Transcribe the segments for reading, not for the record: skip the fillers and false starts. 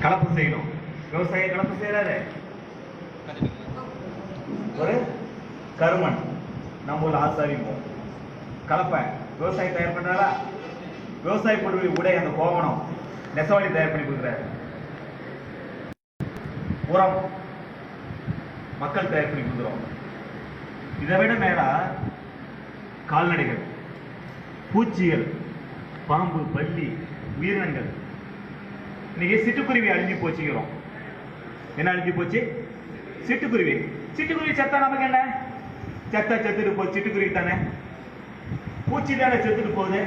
கலப்பு செய்யணும். விவசாய கலப்பு செய்யறாரு ஒரு கருமன், நம்ம ஊர்ல ஆசாரிப்போம். கலப்பை விவசாயம் தயார் பண்றாரா? விவசாய பொருள் உடைய அந்த கோவணம் நெசவாளி தயார் பண்ணி கொடுக்குறாரு. உரம் மக்கள் தயார் பண்ணி கொடுக்குறோம். இதை விட மேலா கால்நடைகள், பூச்சிகள், பாம்பு, பல்லி, உயிரினங்கள். இன்னைக்கு சிட்டுக்குருவி அழிஞ்சு போச்சுக்கிறோம். என்ன அழிஞ்சு போச்சு? சிட்டுக்குருவி. சிட்டுக்குருவி செத்தா நமக்கு என்ன? செத்துட்டு போச்சு. சிட்டுக்குருவி தானே, பூச்சி தானே செத்துட்டு போகுது.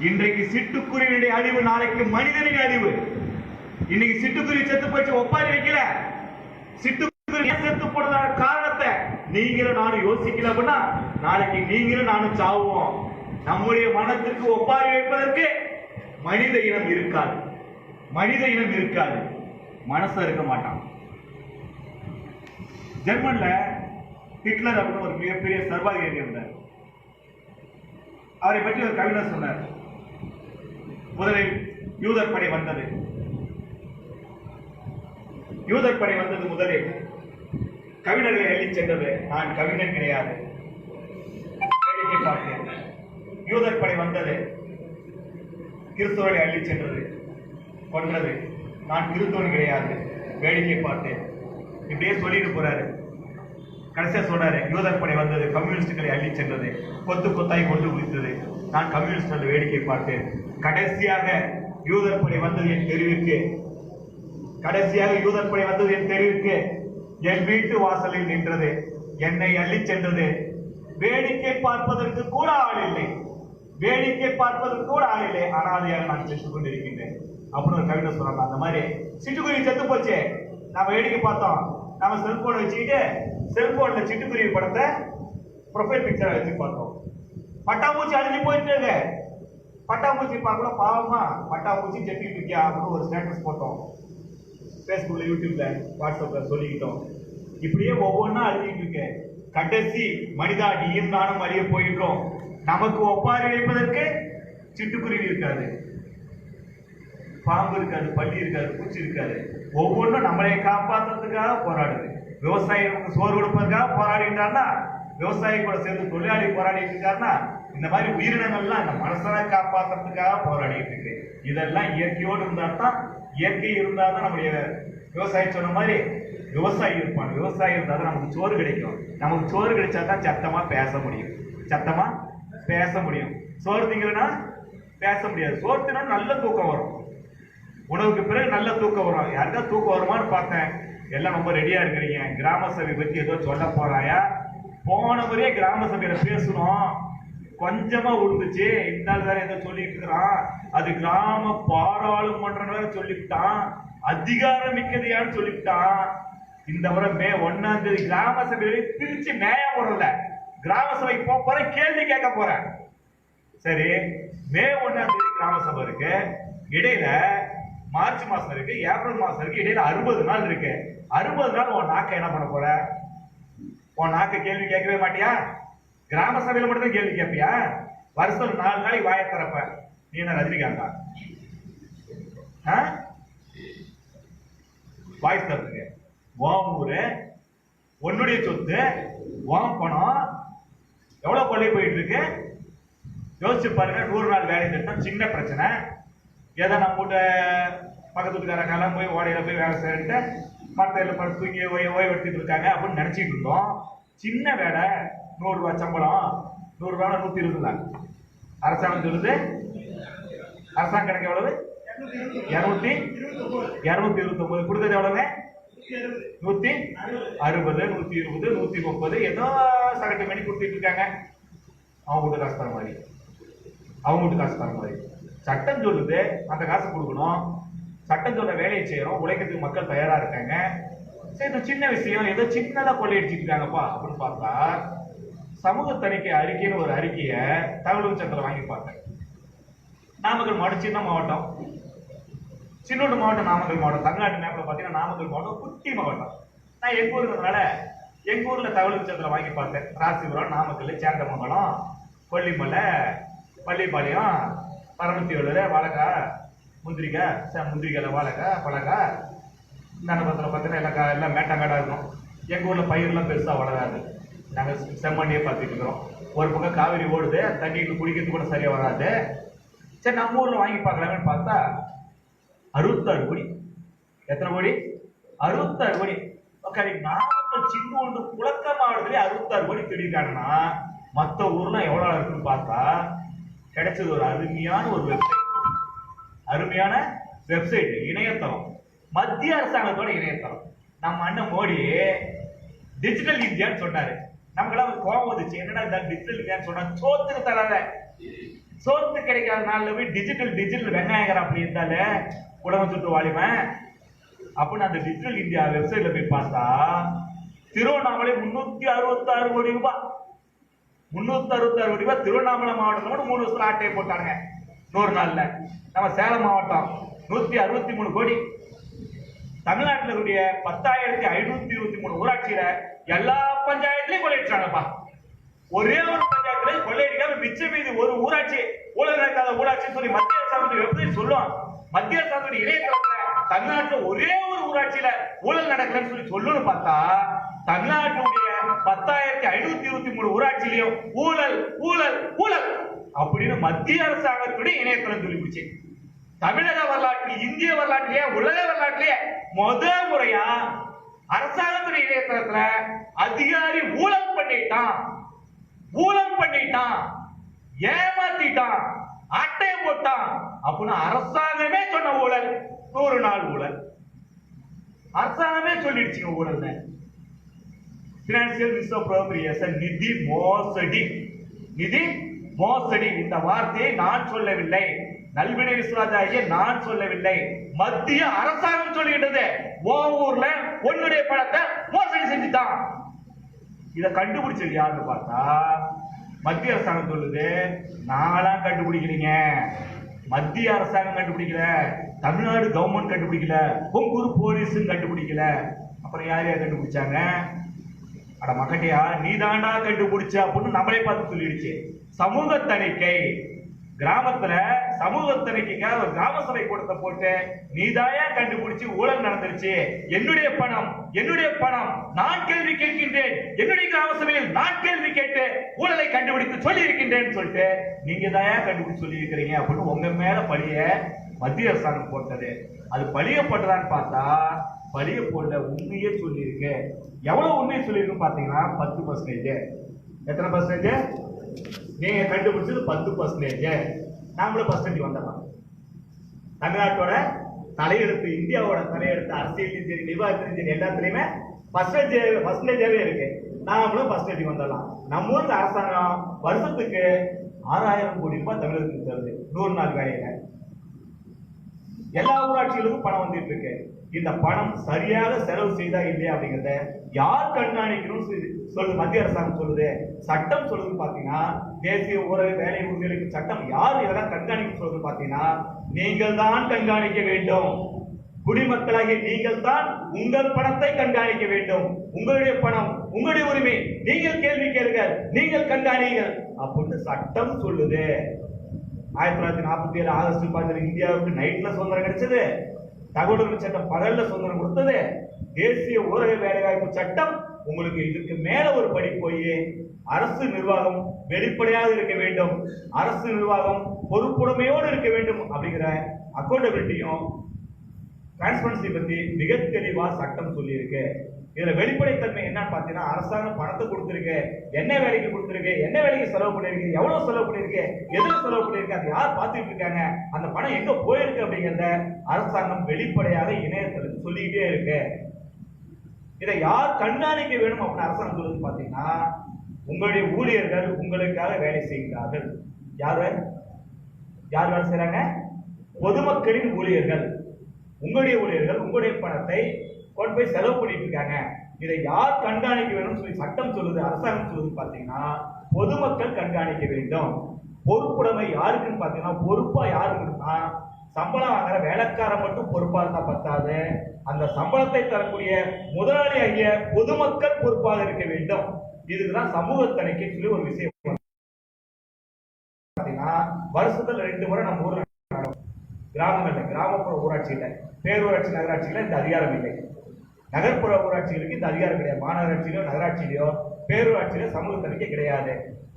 இன்றைக்கு சிட்டுக்குருவியுடைய அழிவு, நாளைக்கு மனிதனுடைய அழிவு. இன்னைக்கு சிட்டுக்குருவி செத்து போச்சு, ஒப்பாரி வைக்கல. சிட்டுக்குருவி செத்து போனதான காரணத்தை நீங்களும் நானும் யோசிக்கல அப்படின்னா நாளைக்கு நீங்களும் நானும் சாவுவோம். நம்முடைய மனத்திற்கு ஒப்பாரி வைப்பதற்கு மனித இனம் இருக்காது. மனித இனம் இருக்காது, மனசு இருக்க மாட்டான். ஜெர்மன்ல ஹிட்லர் அப்படின்னு ஒரு மிகப்பெரிய சர்வாதிகாரி இருந்தார். அவரை பற்றி ஒரு கவிஞர் சொன்னார். முதலில் யூதர் படை வந்தது. யூதர் படை வந்தது முதலில் கவிஞர்களை எள்ளி சென்றது. நான் கவிஞன் கிடையாது, வேடிக்கை பார்த்தேன். யூதர் படை வந்தது, கிறிஸ்தவர்களை அள்ளி சென்றது, கொன்றது. நான் கிறிஸ்தவன் கிடையாது, வேடிக்கை பார்த்தேன். இப்படியே சொல்லிட்டு போறாரு. கடைசியா சொல்றாரு, யூதர் படை வந்தது, கம்யூனிஸ்டுகளை அள்ளி சென்றது, கொத்து கொத்தாய் கொண்டு குளித்தது. நான் கம்யூனிஸ்ட் வேடிக்கை பார்த்தேன். கடைசியாக யூதர் படை வந்தது என் தெருவிற்கு. கடைசியாக யூதர் படை வந்தது என் தெருவிற்கு. என் வீட்டு வாசலில் நின்றது, என்னை அள்ளி சென்றது. வேடிக்கை பார்ப்பதற்கு கூட ஆள் இல்லை, வேடிக்கை பார்ப்பதற்கு கூட ஆள் இல்லை. அனாதையாக நான் சென்று கொண்டிருக்கின்றேன் அப்படின்னு ஒரு கவிதை சொல்றாங்க. அந்த மாதிரி சிட்டுக்குருவி செத்து போச்சு, நாம வேடிக்கை பார்த்தோம். நாம செல்போனை வச்சுக்கிட்டு செல்போன்ல சிட்டுக்குருவி படத்தை ப்ரொஃபைல் பிக்சரா வச்சு பார்த்தோம். பட்டாம்பூச்சி அழிஞ்சு போயிட்டு, பட்டாம்பூச்சி பார்க்கணும் பாவமா, பட்டாம்பூச்சி செட்டிட்டு இருக்கியா அப்படின்னு ஒரு ஸ்டேட்டஸ் போட்டோம். பேஸ்புக்ல, யூடியூப்ல, வாட்ஸ்அப்ல சொல்லிக்கிட்டோம். இப்படியே ஒவ்வொன்றா அழிஞ்சிட்டு இருக்கு. கடைசி மனிதா நீயும் நானும் அழிய போயிடுறோம். நமக்கு ஒப்பாரி வைப்பதற்கு சிட்டுக்குருவி இருக்காது, பாம்பு இருக்காது, பள்ளி இருக்காது, பூச்சி இருக்காது. ஒவ்வொன்றும் நம்மளை காப்பாற்றுறதுக்காக போராடுது. விவசாயிகளுக்கு சோறு கொடுப்பதற்காக போராடிட்டாருன்னா, விவசாயி கூட சேர்ந்து தொழிலாளி போராடிட்டு இருக்காருன்னா, இந்த மாதிரி உயிரினங்கள்லாம் இந்த மனசனை காப்பாற்றுறதுக்காக போராடிட்டு இருக்கு. இதெல்லாம் இயற்கையோடு இருந்தா தான், இயற்கை இருந்தால் தான் நம்முடைய விவசாயி சொன்ன மாதிரி விவசாயி இருப்பான். விவசாயி இருந்தால் தான் நமக்கு சோறு கிடைக்கும். நமக்கு சோறு கிடைச்சா தான் சத்தமா பேச முடியும், சத்தமா பேச முடியும். சோறு திங்கலன்னா பேச முடியாது. சோறு தின்னா நல்ல தூக்கம் வரும், உணவுக்கு பிறகு நல்ல தூக்கம் வரும். யாருக்கா தூக்கம் வருமானு பார்த்தேன். எல்லாம் ரொம்ப ரெடியா இருக்கிறீங்க. கிராம சபை பத்தி ஏதோ சொல்ல போறாயா? போன முறையே கிராம சபையில பேசணும், கொஞ்சமா விழுந்துச்சு. இந்த வேற ஏதோ சொல்லிட்டு இருக்கிறான். அது கிராம பாராளுமன்றம் வேற சொல்லிவிட்டான், அதிகாரம் மிக்கதையான்னு சொல்லிவிட்டான். இந்த முறை மே 1ஆம் தேதி கிராம சபையில பிரிச்சு மேய போறல, கிராம சபைக்கு போற கேள்வி கேட்க போறேன். சரி, மே 1ஆம் தேதி கிராம சபை இருக்கு, இடையில மார்ச் மாசம் இருக்கு, ஏப்ரல் மாசம் இருக்கு, இடையில 60 நாள் இருக்கு. 60 நாள் உன் நாக்க என்ன பண்ண போற? உன் நாக்க கேள்வி கேட்கவே மாட்டியா? கிராம சபையில மட்டும் தான் கேள்வி கேட்பியா? வருஷம் 4 நாளைக்கு வாய தரப்ப நீ என்ன ரஜினிகாந்தா? வாய் தரத்துக்கு உன் ஊரு, உன்னுடைய சொத்து, உன் பணம் எவ்வளவு கொள்ளை போயிட்டு இருக்கு யோசிச்சு பாருங்க. 100 நாள் வேலை திட்டம் சின்ன பிரச்சனை. ஏதோ நம்ம பக்கத்து வீட்டுக்காரங்கெல்லாம் போய் ஓடையில போய் வேலை செய்யறது, மரத்தையில படுத்து தூங்கி ஓய்வு எடுத்துட்டு இருக்காங்க அப்படின்னு நினைச்சிட்டு இருந்தோம். சின்ன வேலை, 100 ரூபாய் சம்பளம், 100 ரூபாய் 120 தான் அரசாங்கம் சொல்லுது. அரசாங்க கணக்கு எவ்வளவு? 229 கொடுத்தது எவ்வளவு? 160, 120, 130 ஏதோ சகட்டு மணி கொடுத்துட்டு இருக்காங்க. அவங்க வீட்டு காசு தர மாதிரி, அவங்க வீட்டு காசு தர மாதிரி. சட்டம் சொல்லுது அந்த காசு கொடுக்கணும். சட்டம் சொல்ற வேலையை செய்யறோம், உழைக்கிறதுக்கு மக்கள் தயாரா இருக்காங்க. சரி, சின்ன விஷயம் ஏதோ சின்னதா கொள்ளையடிச்சிட்டு இருக்காங்கப்பா அப்படின்னு பார்த்தா, சமூக தணிக்கை அறிக்கைன்னு ஒரு அறிக்கையை தகவல் சட்டத்தில் வாங்கி பார்த்தேன். நாமக்கல் மாவட்டம் சின்ன மாவட்டம், சின்னோடு மாவட்டம் நாமக்கல் மாவட்டம். தமிழ்நாட்டு மேப்ல பாத்தீங்கன்னா நாமக்கல் மாவட்டம் குட்டி மாவட்டம். நான் எங்க ஊருங்கிறதுனால எங்க ஊர்ல தகவல் சட்டத்தில் வாங்கி பார்த்தேன். ராசிபுரம், நாமக்கல், சேந்தமங்கலம், கொல்லிமலை, பள்ளிப்பாளையம், பரமத்தியோடு, வழக்கா, முந்திரிக்காய் முந்திரிக்காயில் வாழைக்காய் பழக்காய் இந்த பக்கத்தில் பார்த்தீங்கன்னா எல்லாம் மேட்டாங்காடாக இருக்கும். எங்கள் ஊரில் பயிரெலாம் பெருசாக வளராது. நாங்கள் செம்மண்ணியே பார்த்துட்டு இருக்கிறோம். ஒரு பக்கம் காவிரி ஓடுது, தண்ணிக்கு குடிக்கிறது கூட சரியாக வராது. சரி நம்ம ஊரில் வாங்கி பார்க்கலாமேன்னு பார்த்தா 66 கோடி. எத்தனை கோடி? 66 கோடி. நாமக்கல் சின்ன ஒன்று புழக்க மாவட்டத்திலே 66 கோடி தேடிருக்காங்கன்னா மற்ற ஊர்லாம் எவ்வளோ இருக்குன்னு பார்த்தா கிடைச்சது ஒரு அருமையான ஒரு வெப்சைட் இணையதளம், மத்திய அரசாங்கத்தோட இணையதளம். நம்ம அண்ணன் மோடி டிஜிட்டல் இந்தியான்னு சொன்னாரு. நமக்கெல்லாம் ஒரு கோபம் வந்துச்சு, என்னடா டிஜிட்டல் இந்தியான்னு சொன்னா சோத்துக்கு தராத, சோத்து கிடைக்காத நாள்ல போய் டிஜிட்டல் வெங்காயங்கர் அப்படி இருந்தாலே உலகம் சுற்று வாலிபன் அப்படின்னு அந்த டிஜிட்டல் இந்தியா வெப்சைட்ல போய் பார்த்தா திருவண்ணாமலை 366 கோடி ரூபாய், 366 கோடி ரூபாய். திருவண்ணாமலை மாவட்டத்தோட 3 வருஷத்துல ஆட்டையை போட்டாங்க 100 நாள்ல. நம்ம சேலம் மாவட்டம் 163 கோடி. தமிழ்நாட்டில் இருக்கக்கூடிய 10,523 ஊராட்சியில எல்லா பஞ்சாயத்துலயும் கொள்ளையடிச்சாங்கப்பா. ஒரே ஒரு பஞ்சாயத்துல கொள்ளையடிக்காம மிச்ச மீது ஒரு ஊராட்சி ஊழல் நடக்காத ஊராட்சின்னு சொல்லி மத்திய அரசாங்கத்துடைய வெப்சைட் சொல்லும். மத்திய அரசாங்கத்துடைய இணையதளத்துல தமிழ்நாட்டில் ஒரே ஒரு ஊராட்சியில ஊழல் நடக்கலன்னு சொல்லி சொல்லணும்னு பார்த்தா தமிழ்நாட்டுடைய 10,523 ஊராட்சியிலையும் ஊழல் ஊழல் ஊழல் அப்படின்னு மத்திய அரசாங்கத்துடைய இணையதளம் சொல்லிவிடுச்சு. தமிழக வரலாற்றில், இந்திய வரலாற்றிலேயே, உலக வரலாற்றிலேயே முதல் முறையா அரசாங்கத்துடைய இணையதளத்துல அதிகாரி ஊழல் பண்ணிட்டான், ஏமாத்திட்டான், அட்டையை போட்டான் அப்படின்னு அரசாங்கமே சொன்ன ஊழல் 100 நாள் ஊழல். அரசாங்கமே சொல்லிடுச்சுங்க ஊழல். பினான்சியல் மிஸ்அப்ரோப்ரியேஷன், நிதி மோசடி. இந்த வார்த்தையை நான் சொல்லவில்லை, நல்வினை விஸ்வராஜாகிய நான் சொல்லவில்லை, மத்திய அரசாங்கம் சொல்லிட்டது. ஊர்ல உன்னுடைய பணத்தை மோசடி செஞ்சுட்டான். இதை கண்டுபிடிச்சது யாருன்னு பார்த்தா மத்திய அரசாங்கம் சொல்லுது. நான்லாம் கண்டுபிடிக்கிறீங்க, மத்திய அரசாங்கம் கண்டுபிடிக்கல, தமிழ்நாடு கவர்மெண்ட் கண்டுபிடிக்கல, கொங்கூர் போலீஸும் கண்டுபிடிக்கல. அப்புறம் யார் கண்டுபிடிச்சாங்க? அட மகட்டியா, நீதாண்டா கண்டுபிடிச்ச அப்படின்னு நம்மளே பார்த்து சொல்லிடுச்சு. சமூக தணிக்கை, கிராமத்துல சமூக தணிக்கைக்காக ஒரு கிராம சபை கூட்டத்தை போட்டு நீதாயா கண்டுபிடிச்சு ஊழல் நடந்துருச்சு, என்னுடைய பணம் நான் கேள்வி கேட்கின்றேன், என்னுடைய கிராம சபையில் நான் கேள்வி கேட்டு ஊழலை கண்டுபிடித்து சொல்லி இருக்கின்றேன்னு சொல்லிட்டு நீங்க தாயா கண்டுபிடிச்சு சொல்லி இருக்கிறீங்க அப்படின்னு உங்க மேல பழிய மத்திய அரசாங்கம் போட்டது. அது பழியப்பட்டதான்னு பார்த்தா பழிய போடல, உண்மையே சொல்லி இருக்கு. எவ்வளவு உண்மையை சொல்லியிருக்கு பாத்தீங்கன்னா 10%. எத்தனை பர்சன்டேஜ்? நீங்க கண்டுபிடிச்சது 10%. நாமளும் பர்சன்டேஜ் வந்துடலாம். தமிழ்நாட்டோட தலையெழுத்து, இந்தியாவோட தலையெழுத்து, அரசியல் சரி, நிர்வாகத்திலும் சரி, எல்லாத்துலயுமே பர்சன்டேஜாவே இருக்கு. நாமளும் பர்சன்டேஜ் வந்துடலாம். நம்ம ஊருக்கு அரசாங்கம் வருஷத்துக்கு 6,000 கோடி ரூபாய் தமிழகத்துக்கு தருது 100 நாள் வேலையில. எல்லா ஊராட்சிகளுக்கும் பணம் வந்துட்டு இருக்கு. இந்த பணம் சரியாக செலவு செய்தா இல்லையா அப்படிங்கறத யார் கண்காணிக்கணும் சொல்லுது? மத்திய அரசாங்கம் சொல்லுது, சட்டம் சொல்லுது. பாத்தீங்கன்னா தேசிய ஊரக வேலை உறுதியளிப்பு சட்டம் யார் இதெல்லாம் கண்காணிக்க சொல்லுது? பாத்தீங்கன்னா நீங்கள் தான் கண்காணிக்க வேண்டும். குடிமக்களாகிய நீங்கள் தான் உங்கள் பணத்தை கண்காணிக்க வேண்டும். உங்களுடைய பணம், உங்களுடைய உரிமை, நீங்கள் கேள்வி கேளுங்கள், நீங்கள் கண்காணிங்கள் அப்படின்னு சட்டம் சொல்லுது. 1947 ஆகஸ்ட் 10 இந்தியாவுக்கு நைட்ல சுதந்திரம் கிடைச்சது. தகவல் உரிமை சட்டம் பகல்ல சுதந்திரம் கொடுத்தது. தேசிய ஊரக வேலைவாய்ப்பு சட்டம் உங்களுக்கு இதுக்கு மேல ஒரு படி போய் அரசு நிர்வாகம் வெளிப்படையாக இருக்க வேண்டும், அரசு நிர்வாகம் பொறுப்புடைமையோடு இருக்க வேண்டும் அப்படிங்கிற அக்கௌண்டபிலிட்டியும் டிரான்ஸ்பரன்சி பத்தி மிக தெளிவா சட்டம் சொல்லி இருக்கு. இதுல வெளிப்படைத்தன்மை என்னன்னு பாத்தீங்கன்னா அரசாங்கம் பணத்தை கொடுத்திருக்கு, என்ன வேலைக்கு கொடுத்திருக்கு, என்ன வேலைக்கு செலவு பண்ணிருக்கு, எவ்வளவு செலவு பண்ணிருக்கு, எதுல செலவு பண்ணிருக்கு, அது யார் பார்த்துட்டு இருக்காங்க, அந்த பணம் எங்க போயிருக்கு அப்படிங்கிறத அரசாங்கம் வெளிப்படையாக இணையத்தில் சொல்லிக்கிட்டே இருக்கு. இதை யார் கண்காணிக்க வேணும் அப்படின்னு அரசாங்கம் சொல்லுது? பாத்தீங்கன்னா உங்களுடைய ஊழியர்கள் உங்களுக்காக வேலை செய்கிறார்கள். யார் வேலை செய்யறாங்க? பொதுமக்களின் ஊழியர்கள். உங்களுடைய ஊழியர்கள் உங்களுடைய பணத்தை கொண்டு போய் செலவு பண்ணிட்டு இருக்காங்க. இதை யார் கண்காணிக்க வேணும்னு சொல்லி சட்டம் சொல்லுது, அரசாங்கம் சொல்லுது? பாத்தீங்கன்னா பொதுமக்கள் கண்காணிக்க வேண்டும். பொறுப்புடைமை யாருக்குன்னு பாத்தீங்கன்னா பொறுப்பா யாருக்குன்னா சம்பளம் வாங்குற வேலைக்காரன் மட்டும் பொறுப்பா இருந்தா பத்தாது, அந்த சம்பளத்தை தரக்கூடிய முதலாளி ஆகிய பொதுமக்கள் பொறுப்பாக இருக்க வேண்டும். இதுதான் சமூக தணிக்கை சொல்லி ஒரு விஷயம். வருஷத்துல 2 முறை நம்ம ஊர்ல கிராமங்கள்ல, கிராமப்புற ஊராட்சியில, பேரூராட்சி நகராட்சியில இந்த அதிகாரம் இல்லை. நகர்ப்புற ஊராட்சிகளுக்கு இந்த அதிகாரம் கிடையாது. மாநகராட்சியிலோ நகராட்சியிலோ பேரூராட்சியில சமூக தணிக்கை கிடையாது.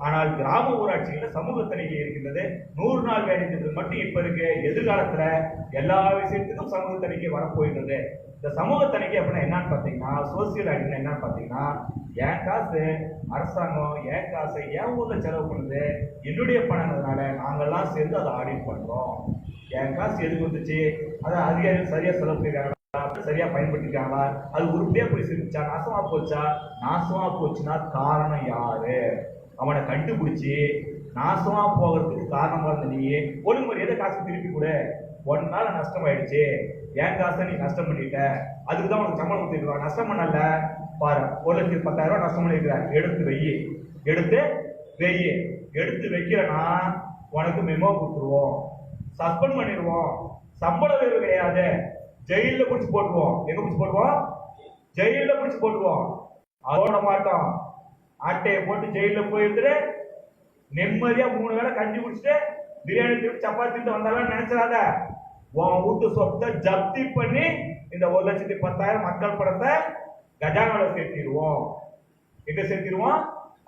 ஆனால் கிராம ஊராட்சியில சமூக தணிக்கை இருக்கின்றது. 100 நாள் வேலை திட்டம் மட்டும் இப்ப இருக்கு. எதிர்காலத்துல எல்லா விஷயத்துக்கும் சமூக தணிக்கை வரப்போகிறது. இந்த சமூக தணிக்கை அப்படின்னா என்னன்னு பாத்தீங்கன்னா, சோசியல் ஆடிட்னா என்னன்னு பாத்தீங்கன்னா, என் காசு அரசாங்கம் என் காசை என் ஊர்ல செலவு பண்ணுது, என்னுடைய பணங்கிறதுனால நாங்கெல்லாம் சேர்ந்து அதை ஆடிட் பண்றோம். என் காசு எதுக்கு வந்துச்சு, அதை அதிகாரிகள் சரியா செலவு பண்ணிருக்காங்க, சரியா பயன்படுத்திட்டாங்களா, அது உருப்படியா போய் சேர்ந்துச்சா, நாசமா போச்சா, நாசமா போச்சுன்னா காரணம் யாரு, அவனை கண்டுபிடிச்சி நாசமா போகிறதுக்கு காரணமா இருந்த நீ ஒழுங்கு மரியாதை காசு திருப்பி கொடு. ஒன்னால நஷ்டம் ஆயிடுச்சு, என் காசை நீ நஷ்டம் பண்ணிட்ட, அதுக்குதான் உனக்கு சம்பளம் கொடுத்துருக்கான். நஷ்டம் பண்ணல பாரு, 1,10,000 நஷ்டம் பண்ணிருக்கிற, எடுத்து வெய்யி, எடுத்து வைக்கிறனா உனக்கு மெமோ கொடுத்துருவோம், சஸ்பெண்ட் பண்ணிடுவோம், சம்பள உயர்வு கிடையாது, ஜெயில பிடிச்சு போட்டுருவோம். எங்க பிடிச்சு போட்டுருவோம்? ஜெயில பிடிச்சு போட்டுருவோம். அதோட மாட்டோம், ஆட்டையை போட்டு ஜெயில போயிட்டு நிம்மதியா 3 வேளை கஞ்சி குடிச்சிட்டு பிரியாணி திருப்பி சப்பாத்தி வந்தாலும் நினைச்சிடாத. உன் வீட்டு சொத்தை ஜப்தி பண்ணி இந்த 1,10,000 மக்கள் படத்தை கஜானால சேர்த்திடுவோம். எங்க சேர்த்திடுவோம்?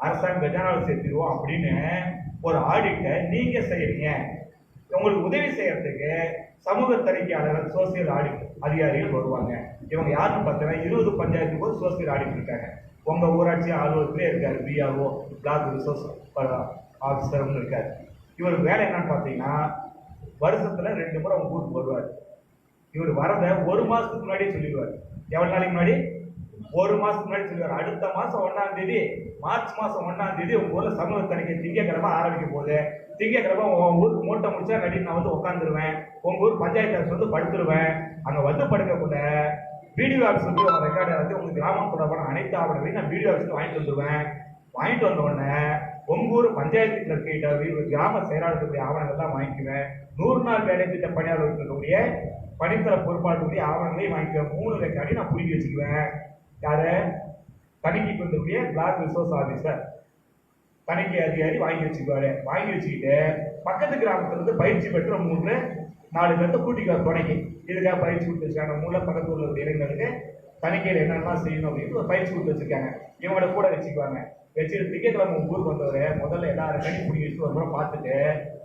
அரசாங்க கஜானால சேர்த்திடுவோம் அப்படின்னு ஒரு ஆடிட்டை நீங்க செய்யறீங்க. உங்களுக்கு உதவி செய்யறதுக்கு சமூக தணிக்கையாளர்கள், சோசியல் ஆடிட் அதிகாரிகள் வருவாங்க. இவங்க யாருன்னு பார்த்தீங்கன்னா 20 பஞ்சாயத்துக்கு ஒரு சோசியல் ஆடிட் இருக்காங்க. உங்க ஊராட்சி அலுவலகத்திலே இருக்காரு, பிஆர்ஓ, பிளாக் ரிசோர்ஸ் ஆஃபீஸர் இருக்காரு. இவர் வேலை என்னன்னு பார்த்தீங்கன்னா, வருஷத்துல 2 முறை உங்க ஊருக்கு வருவார். இவர் வரத 1 மாசத்துக்கு முன்னாடியே சொல்லிடுவார். எவ்வளவு நாளைக்கு முன்னாடி? 1 மாசத்துக்கு முன்னாடி சொல்லுவார். அடுத்த மாசம் 1ஆம் தேதி, மார்ச் மாசம் 1ஆம் தேதி உங்க ஊர்ல சமூக தணிக்கை திங்கக்கிழமை ஆரம்பிக்க போகுது. திங்கக்கிழமை உங்க ஊருக்கு மூட்டை முடிச்சா நடி நான் வந்து உட்காந்துருவேன். உங்க ஊர் பஞ்சாயத்து ஆஃபீஸ் வந்து படுத்துருவேன். அங்க வந்து படுக்கக்குள்ள வீடியோ ஆஃபீஸ் வந்து உங்க ரெக்கார்டை வந்து உங்க கிராமம் தொடர்பான அனைத்து ஆவணங்களையும் நான் வீடியோ ஆஃபீஸ் வாங்கிட்டு வந்துருவேன். வாங்கிட்டு வந்த உடனே உங்க ஊர் பஞ்சாயத்து கிட்ட கிராம செயலாளர்களுடைய ஆவணங்கள் தான் வாங்கிக்குவேன். 100 நாள் வேலை திட்ட பணியாளர் இருக்கக்கூடிய பணித்தர பொறுப்பாளர்களுடைய ஆவணங்களையும் வாங்கிக்குவேன். 3 ரெக்கார்டையும் நான் புரிஞ்சு வச்சுக்குவேன். யாரு? தணிக்கைக்கு இருக்கக்கூடிய பிளாக் ரிசோர்ஸ் ஆபீசர், தணிக்கை அதிகாரி வாங்கி வச்சுக்குவாரு. வாங்கி வச்சுக்கிட்டு பக்கத்து கிராமத்துல இருந்து பயிற்சி பெற்ற 3-4 பேர்த்த கூட்டிக்குவார் துணைக்கு. இதுக்காக பயிற்சி கொடுத்து வச்சிருக்காங்க. மூல பக்கத்து உள்ள இளைஞர்களுக்கு தணிக்கையில் என்னென்ன செய்யணும் அப்படின்னு ஒரு பயிற்சி கொடுத்து வச்சிருக்காங்க. இவங்கள கூட வச்சுக்குவாங்க. வச்சுட்டு திங்கக்கிழமை உங்க ஊருக்கு வந்தவர் முதல்ல எல்லாரும் கணி பிடிச்சி வச்சுட்டு ஒரு முறை பார்த்துட்டு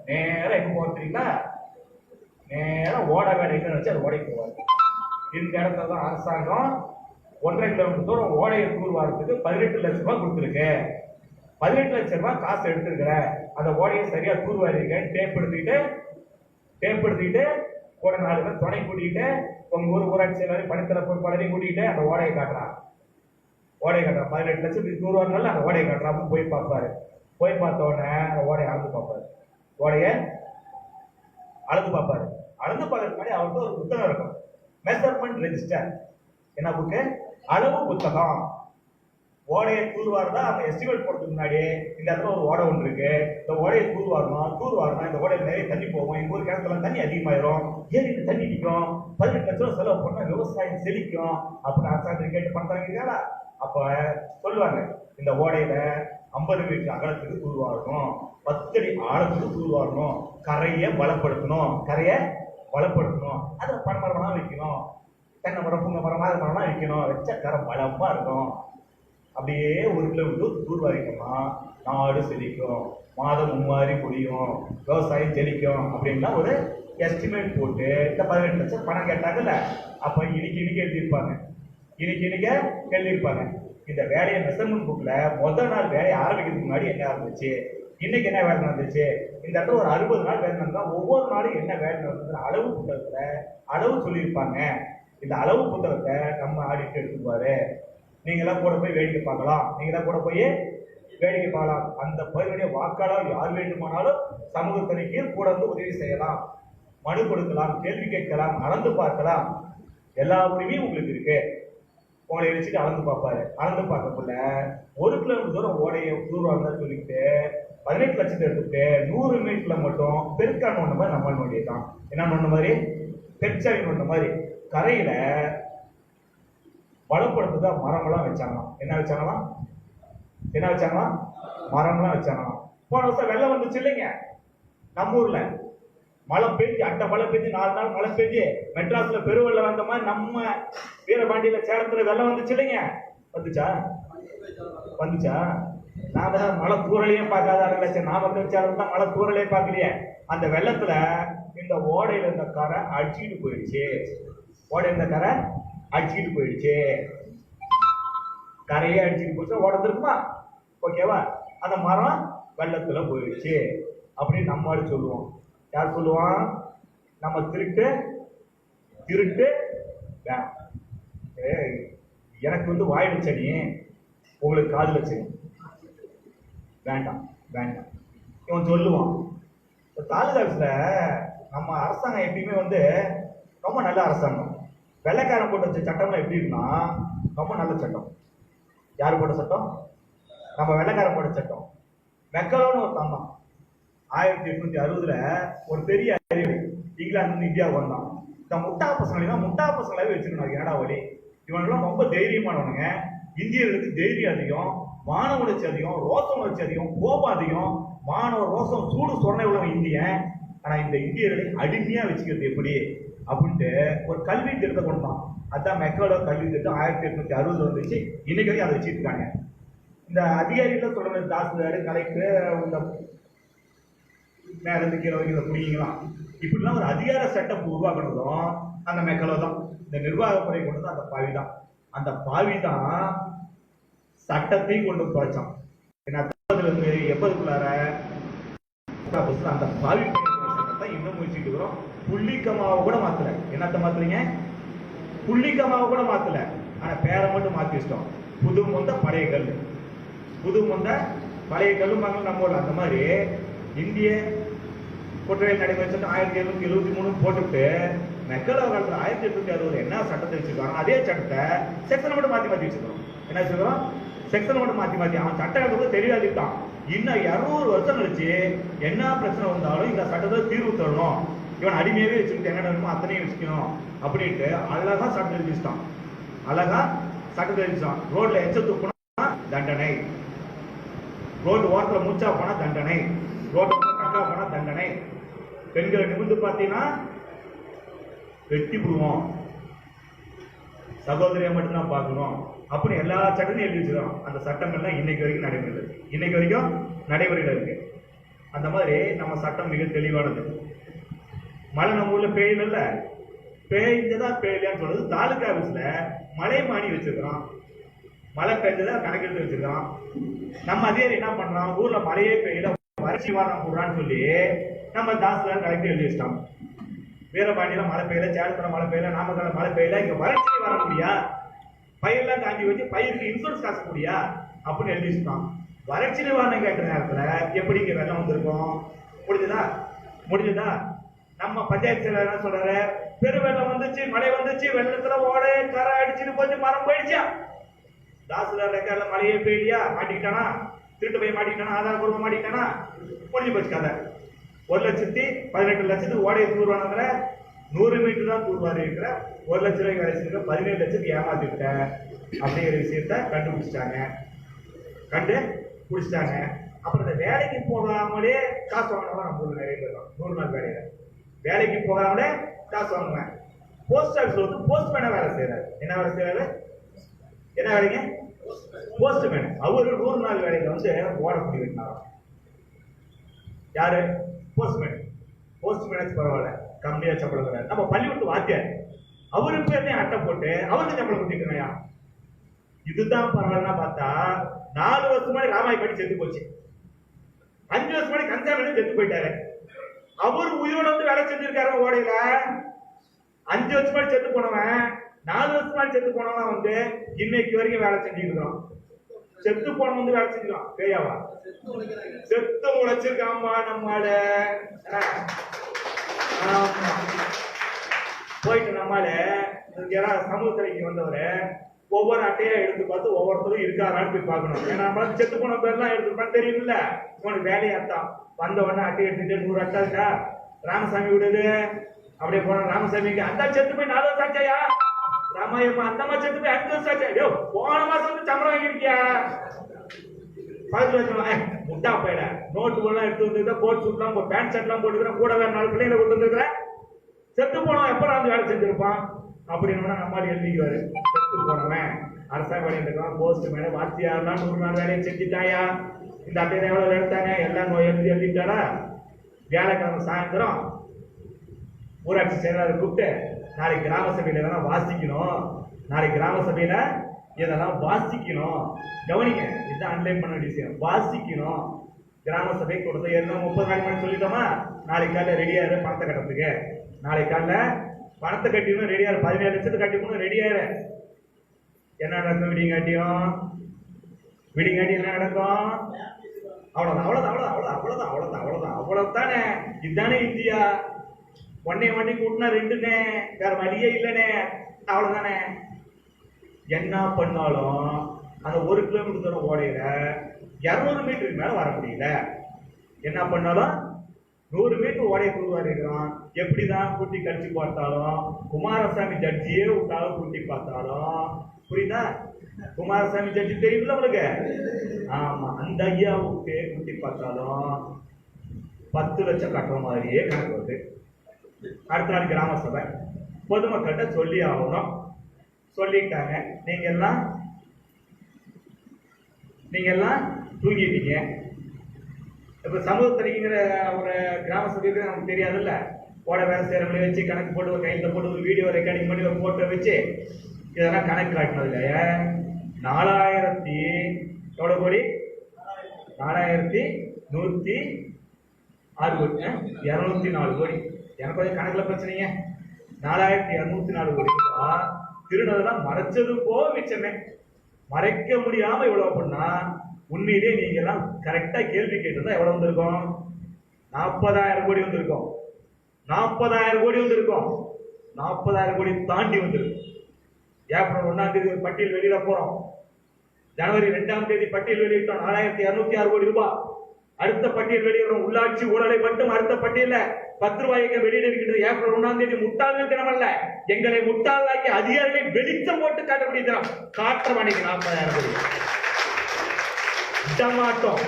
நேரம் எங்க போகிறீங்களா, நேரம் ஓட வேலைக்கு வச்சு அது ஓடைக்கு போவார். இந்த இடத்துல தான் அரசாங்கம் 1.5 கிலோமீட்டர் தூரம் ஓடையை தூர்வாரத்துக்கு 18 லட்சம் ரூபாய் கொடுத்துருக்கு. 18 லட்சம் ரூபாய் காசு எடுத்துருக்கிற, அந்த ஓடையை சரியா தூர்வாரிக்க டேப் எடுத்துக்கிட்டு கூட 4 பேர் துணை கூட்டிக்கிட்டு உங்க ஊர் ஊராட்சி செயலாளர் பணித்தர பொறுப்பாளரையும் கூட்டிக்கிட்டு அந்த ஓடையை காட்டுறான். 18 லட்சத்துக்கு தூர்வாரினால அந்த ஓடையை காட்டுறான். போய் பார்ப்பாரு. போய் பார்த்த உடனே அந்த ஓடையை அளந்து பார்ப்பாரு. அளந்து பார்க்கறதுக்கு முன்னாடி அவர்கிட்ட ஒரு புத்தகம் இருக்கும், மெஷர்மெண்ட் ரெஜிஸ்டர். என்ன புக்கு? அளவு புத்தகம். ஓடையை தூர்வாருதான் அவங்க எஸ்டிமேட் போடுறதுக்கு முன்னாடி இந்த இடத்துல ஒரு ஓடை ஒன்று இருக்கு, இந்த ஓடையை தூர்வாரணும், இந்த ஓடையில நிறைய தண்ணி போகும், எங்க ஊர் கிணத்துல தண்ணி அதிகமாயிரும், ஏரியில தண்ணி நிற்கும், 18 லட்சம் ரூபாய் செலவு பண்ணா விவசாயம் செழிக்கும் அப்படின்னு அரசாங்கத்தை கேட்டு பண்றாங்க. அப்ப சொல்லுவாங்க, இந்த ஓடையில 50 மீட்டர் அகலத்துக்கு தூர்வாரணும், 10 அடி ஆழத்துக்கு தூர்வாரணும், கரையை பலப்படுத்தணும், அதுல பனைமரம்லாம் வைக்கணும், தென்னை மரம், புங்க மரம், மாத மரம்லாம் வைக்கணும், வச்ச கரை பலமா இருக்கும். அப்படியே 1 கிலோமீட்டர் தூர்வாரிட்டோம்னா நாடு செழிக்கும், மாதம் மும்மாரி பொழியும், விவசாயம் செழிக்கும் அப்படின்னா ஒரு எஸ்டிமேட் போட்டு இந்த 18 லட்சம் பணம் கேட்டாங்கல்ல. அப்ப இன்னைக்கு எழுதியிருப்பாங்க. இந்த வேலையை மெஷர்மெண்ட் புக்ல முதல் நாள் வேலையை ஆரம்பிக்கிறதுக்கு முன்னாடி என்ன இருந்துச்சு, இன்னைக்கு என்ன வேலை நடந்துச்சு, இந்த இடத்துல ஒரு 60 நாள் வேலை நடந்தா ஒவ்வொரு நாளும் என்ன வேலை நடந்தது அளவு புத்தகத்துல அளவு சொல்லியிருப்பாங்க. இந்த அளவு புத்தகத்தை நம்ம ஆடிட்டு எடுத்துக்குவாரு. நீங்களாம் கூட போய் வேடிக்கை பார்க்கலாம். அந்த பகுதியுடைய வாக்காளர் யார் வேண்டுமானாலும் சமூக தணிக்கையில் கூட வந்து உதவி செய்யலாம், மனு கொடுக்கலாம், கேள்வி கேட்கலாம், அளந்து பார்க்கலாம். எல்லா உரிமையும் உங்களுக்கு இருக்கு. உங்களை வச்சுட்டு அளந்து பார்ப்பாரு. அளந்து பார்க்கக்குள்ள 1 கிலோமீட்டர் தூரம் ஓடையை தூர்வாருன்னு சொல்லிட்டு 18 லட்சத்தை எடுத்துட்டு 100 மீட்டர்ல மட்டும் பெருக்கான ஒண்ணு மாதிரி நம்ம வேண்டியதுதான். என்ன ஒண்ணு மாதிரி? பெருச்சாவி ஒண்ணு மாதிரி கரையில பலப்படுத்துதான் மரம்லாம் வச்சாங்களாம். என்ன வச்சாங்களாம்? மரம்லாம் வச்சாங்களாம். போன வருஷம் வெள்ளம் வந்துச்சு இல்லைங்க நம்ம ஊர்ல. மழை பெஞ்சு அட்டை மழை பெஞ்சு 4 நாள் மழை பெஞ்சு மெட்ராஸ்ல பெருவெள்ளம் வந்த மாதிரி நம்ம வீரபாண்டியில சேலத்துல வெள்ளம் வந்துச்சு இல்லைங்க? வந்துச்சா? நாம தான் மழை தூரலையே பார்க்காத நாமக்கல் சேலம் தான் மழை தூரலையே பார்க்கலையே. அந்த வெள்ளத்துல இந்த ஓடையில இருந்த கரை அடிச்சுக்கிட்டு போயிடுச்சு. ஓடையில இருந்த கரை அடிச்சுக்கிட்டு போயிடுச்சு. கரையே அடிச்சுட்டு போச்சு, ஓடத்து இருக்குமா? ஓகேவா? அந்த மரம் வெள்ளத்துல போயிடுச்சு அப்படின்னு நம்மாடு சொல்லுவோம். யார் சொல்லுவான்? நம்ம திருட்டு எனக்கு வாயிடு சனி, உங்களுக்கு காதுல சனி, வேண்டாம் வேண்டாம் இவன் சொல்லுவான். தாலுகா ஆஃபீஸ்ல நம்ம அரசாங்கம் எப்பயுமே ரொம்ப நல்ல அரசாங்கம். வெள்ளைக்காரன் போட்டு வச்ச சட்டம்லாம் எப்படி இருக்குன்னா ரொம்ப நல்ல சட்டம். யார் போட்ட சட்டம்? நம்ம வெள்ளைக்காரன் போட்ட சட்டம். மெக்கலோன்னு ஒரு தந்தான் 1860 ஒரு பெரிய அறிவு இங்கிலாந்து இந்தியாவுக்கு வந்தான். இந்த முட்டா பசங்களாவே வச்சிருக்காங்க. ஏடா வழி இவனெல்லாம் ரொம்ப தைரியமானவனுங்க. இந்தியர்களுக்கு தைரியம் அதிகம், மான உணர்ச்சி அதிகம், ரோச உணர்ச்சி அதிகம், கோபம் அதிகம், மானவ ரோசம் சூடு சொன்ன உள்ளவன் இந்தியன். ஆனா இந்த இந்தியர்களை அடிமையா வச்சுக்கிறது எப்படி அப்படின்ட்டு ஒரு கல்வி திட்டத்தை கொண்டான். அதான் மெக்கலோ கல்வி திட்டம் 1860 வந்துச்சு. இன்னைக்கு வரைக்கும் அதை வச்சுட்டு இருக்காங்க. இந்த அதிகாரிகள் சொல்றது தாசில்தார், கலெக்டர், இந்த மேல இருந்து கீழே வரைக்கும் புரியுங்களா? இப்படிலாம் ஒரு அதிகார செட்டப் உருவாக்குறதும் அந்த மெக்கலோ தான். இந்த நிர்வாக முறை கொண்டு அந்த பாவி தான். அந்த பாவி தான் சட்டத்தையும் கொண்டு குறைச்சான். ஏன்னா 80க்குள்ளார அந்த பாவி சட்டத்தை இன்னும் முடிச்சுட்டு இருக்கிறோம். புள்ளிக்கமாவை கூட மாத்தல. என்னத்த மாத்தலைங்க? புள்ளிக்கமாவை கூட மாத்தல. ஆனா பேரை மட்டும் மாத்தி வச்சிட்டோம். புது மொந்த பழைய கல், புது மொந்த பழைய கல்லுமாங்க நம்ம ஊர்ல. அந்த மாதிரி இந்திய குற்றவியல் நடைமுறை சட்டம் 1773 போட்டுவிட்டு மெக்கலோ காலத்துல 1860 என்ன சட்டத்தை வச்சிருக்காங்க அதே சட்டத்தை செக்ஷனை மட்டும் மாத்தி வச்சிருக்கோம். என்ன வச்சிருக்கோம்? செக்ஷனை மட்டும் மாத்தி அவன் சட்டம் தெளிவாக்கிட்டான். இன்னும் 200 வருஷம் கழிச்சு என்ன பிரச்சனை வந்தாலும் இந்த சட்டத்தை தீர்வு தரணும், இவன் அடிமையாவே வச்சுக்கிட்டு என்ன வேணுமோ அத்தனையும் வச்சுக்கணும் அப்படின்ட்டு அழகா சட்டம் எழுதிச்சிட்டான். அழகா சட்டத்தை எழுதிச்சான். ரோட்ல எச்சத்து போனா தண்டனை, ரோடு ஓரத்துல மூச்சா போனா தண்டனை, ரோடு கட்டா போனா தண்டனை, பெண்களை நிமிர்ந்து பார்த்தீங்கன்னா வெட்டி விடுவோம், சகோதரியை மட்டும்தான் பார்க்கணும் அப்படி எல்லா சட்டத்தையும் எழுதி வச்சிருக்கோம். அந்த சட்டங்கள்லாம் இன்னைக்கு வரைக்கும் நடைமுறையில் இருக்கு. அந்த மாதிரி நம்ம சட்டம் மிக தெளிவானது. மழை நம்ம ஊர்ல பெய்யல, பெய்ஞ்சதா பெய்யலான்னு சொல்றது தாலுகா ஆஃபீஸ்ல மழை மானி வச்சிருக்கிறோம். மழை பெய்ஞ்சதா கணக்கெடுத்து வச்சிருக்கான். நம்ம அதிகாரி என்ன பண்றான்? ஊர்ல மழையே பெய்யல, வறட்சி வாரம் போடுறான்னு சொல்லி நம்ம தாசில்தார் கலெக்டர் எழுதி வச்சிட்டோம். வீரபாண்டியில மழை பெய்யல, சேலத்துல மழை பெய்யல, நாமக்கல்ல மழை பெய்யல, இங்க வறட்சி வர முடியா, பயிரெல்லாம் காஞ்சி வச்சு பயிருக்கு இன்சூரன்ஸ் காசு முடியா அப்படின்னு எழுதி வச்சுட்டான். வறட்சி நிவாரணம் கேட்ட நேரத்துல எப்படி இங்க வெள்ளம் வந்திருக்கும்? முடிஞ்சதா? நம்ம பஞ்சாயத்து செயலர் என்ன சொல்றாரு? பெருவெள்ளம் வந்துச்சு, மழை வந்துச்சு, வெள்ளத்துல ஓடை கரை அடிச்சுட்டு போச்சு, மரம் போயிடுச்சா? தாசில்தார் ரெக்கார்ட்ல மழையே பெய்யலையா? மாட்டிக்கிட்டானா? திருட்டு போய் மாட்டிக்கிட்டானா? ஆதாரபூர்வம் மாட்டிக்கிட்டானா? முடிஞ்சு போச்சு கதை. 1,18,00,000 ஓடையை தூர்வானதுல 100 மீட்டர் தான் தூர்வாரி இருக்கிற 1 லட்ச ரூபாய்க்கு வேலை செஞ்சு 17 லட்சத்துக்கு ஏமாத்திட்டேன் அப்படிங்கிற விஷயத்த கண்டுபிடிச்சிட்டாங்க. அப்புறம் இந்த வேலைக்கு போகாமலே காசு வாங்கினவங்க நம்ம ஊர்ல நிறைய பேர் தான். 100 நாள் வேலையில வேலைக்கு போகாமலே காசு வாங்குவேன். போஸ்ட் ஆஃபீஸ்ல போஸ்ட்மேனா வேலை செய்யறாரு. என்ன வேலை செய்யறாரு? என்ன வேலைங்க? போஸ்ட்மேன். அவரு 100 நாள் வேலையில ஓட முடி வைக்கிறாங்க. யாரு? போஸ்ட்மேன் பரவாயில்ல, கம்மியா சம்பளம் தராரு. நம்ம பள்ளிக்கூடத்து வாத்தியார், அவருக்கு பேர்னே அட்டை போட்டு அவருக்கு சம்பளம் கொடுத்துருக்கா. இதுதான் பரவாயில்லன்னா பார்த்தா 4 வருஷம் முன்னாடி ராமாய் படி செத்து போச்சு, 5 வருஷம் முன்னாடி கந்தசாமி செத்து போயிட்டாரு. அவர் உயிரோட வேலை செஞ்சிருக்காரு ஓடையில. 5 வருஷம் முன்னாடி செத்து போனவன், 4 வருஷம் முன்னாடி செத்து போனவன் இன்னைக்கு வரைக்கும் வேலை செஞ்சுட்டு இருக்கான். செத்து போனவன் வேலை செஞ்சுக்கலாம். பேயாவா? செத்து உழைச்சிருக்காமா நம்மால. போயிட்டு நம்மால சமூகத்திலைக்கு வந்தவரை ஒவ்வொரு அட்டையா எடுத்து பார்த்து ஒவ்வொருத்தரும் இருக்காரான்னு போய் பார்க்கணும். ஏன்னா நம்மளால செத்து போன பேர்லாம் எடுத்துருப்பான்னு தெரியுமில்ல. உனக்கு வேலையாத்தான் வந்த உடனே அட்டை எடுத்துட்டு 100 அட்டை இருக்கா, ராமசாமி விடுது அப்படியே போன. ராமசாமிக்கு அந்த செத்து போய் 4 வருஷம் ஆச்சாயா? ராமாயம்மா அந்த மாதிரி செத்து போய் 5 வருஷம் ஆச்சா? போன மாசம் சம்பளம் வாங்கிருக்கியா? 10 வருஷம் முட்டா பையல நோட்டு எல்லாம் எடுத்து வந்துருக்க, கோட் சூட்லாம் பேண்ட் ஷர்ட்லாம் போட்டுக்கிறேன், கூட வேற 4 பிள்ளைங்களை கொண்டு வந்துருக்கிறேன். செத்து போனவன் எப்ப வந்து வேலை செஞ்சிருப்பான் அப்படின்னு நம்மாடி எழுதிக்குவாரு. செத்து போனவன் அரசாங்க வேலையில் இருக்கான், போஸ்ட் மேல வாத்தியார்லாம் 100 நாள் வேலையை செஞ்சுட்டாயா, இந்த அட்டையை எவ்வளவு எடுத்தாங்க எல்லாம் எழுதிட்டாரா. வியாழக்கிழமை சாயந்தரம் ஊராட்சி செயலாளரை கூப்பிட்டு நாளைக்கு கிராம சபையில இதெல்லாம் வாசிக்கணும், நாளைக்கு கிராம சபையில இதெல்லாம் வாசிக்கணும், கவனிங்க, இதுதான் அன்லைன் பண்ண வேண்டிய விஷயம், வாசிக்கணும். கிராம சபை கொடுத்த 30 நாள் மணி சொல்லிட்டோமா, நாளைக்கு காலையில் ரெடியாரு பணத்தை கட்டுறதுக்கு, நாளைக்கு காலையில் பணத்தை கட்டிடணும் ரெடியாரு, 17 லட்சத்தை கட்டிக்கணும் ரெடியாரு. என்ன நடக்கும் விடிங்காட்டியும் என்ன நடக்கும்? அவ்வளவுதான் அவ்வளவுதான் அவ்வளவுதான் அவ்வளவுதான் அவ்வளவுதான் அவ்வளவுதான் அவ்வளவுதானே. இதுதானே இந்தியா. ஒன்னே வண்டி கூட்டினா 2னே, வேற வழியே இல்லைனே, அவ்வளவுதானே. என்ன பண்ணாலும் அந்த 1 கிலோமீட்டர் தூரம் ஓடையில 200 மீட்டருக்கு மேல வர முடியல. என்ன பண்ணாலும் 100 மீட்டர் ஓடைய கூறுவாருக்கிறான். எப்படிதான் கூட்டி கழிச்சு பார்த்தாலும், குமாரசாமி ஜட்ஜியே விட்டாலும் கூட்டி பார்த்தாலும், புரியுதா? குமாரசாமி ஜட்ஜி தெரியுமில்ல உங்களுக்கு? ஆமா, அந்த ஐயாவுக்கு கூட்டி பார்த்தாலும் 10 லட்சம் கட்டுற மாதிரியே கணக்கு வருது. அடுத்த நாள் கிராம சபை பொதுமக்கள்கிட்ட சொல்லி ஆகணும். சொல்லிட்டாங்க, நீங்க எல்லாம் தூங்கிட்டீங்க. இப்ப சமூகத்தறிங்கிற ஒரு கிராம சபைக்கு நமக்கு தெரியாதுல்ல, போட வேலை செய்யறவங்களை வச்சு கணக்கு போட்டு ஒரு கையில் போட்டு ஒரு வீடியோ ரெக்கார்டிங் பண்ணி ஒரு போட்டோ வச்சு இதெல்லாம் கணக்கு காட்டினதுல 4000 எவ்வளவு கோடி? 4106 கோடி, 204 கோடி. எனக்கு கொஞ்சம் கணக்குல பிரச்சனைங்க. 4204 கோடி ரூபாய் திருநதெல்லாம் மறைச்சது போக மிச்சமே. மறைக்க முடியாம இவ்வளவு பண்ணா உண்மையிலேயே நீங்க எல்லாம் கரெக்டா கேள்வி கேட்டிருந்தா எவ்வளவு வந்திருக்கும்? 40,000 கோடி வந்திருக்கும். 40,000 கோடி வந்திருக்கும். 40,000 கோடி தாண்டி வந்திருக்கும். ஏப்ரல் 1ஆம் தேதி ஒரு பட்டியல் வெளியிட போறோம். ஜனவரி 2ஆம் தேதி பட்டியல் வெளியிட்டோம், 4206 கோடி ரூபாய். அடுத்த பட்டியல் வெளியிடுறோம், உள்ளாட்சி ஊழலை மட்டும் அடுத்த பட்டியல 10 ரூபாய்க்கு வெளியிட இருக்கின்றது. ஏப்ரல் 1ஆம் தேதி முட்டாள்கள் தினம் அல்ல, எங்களை முட்டாளாக்கி அதிகாரிகளை வெளிச்சம் போட்டு காட்டக்கூடிய தினம். காட்ட மாட்டேங்க 40,000 கோடி. மாட்டோம்,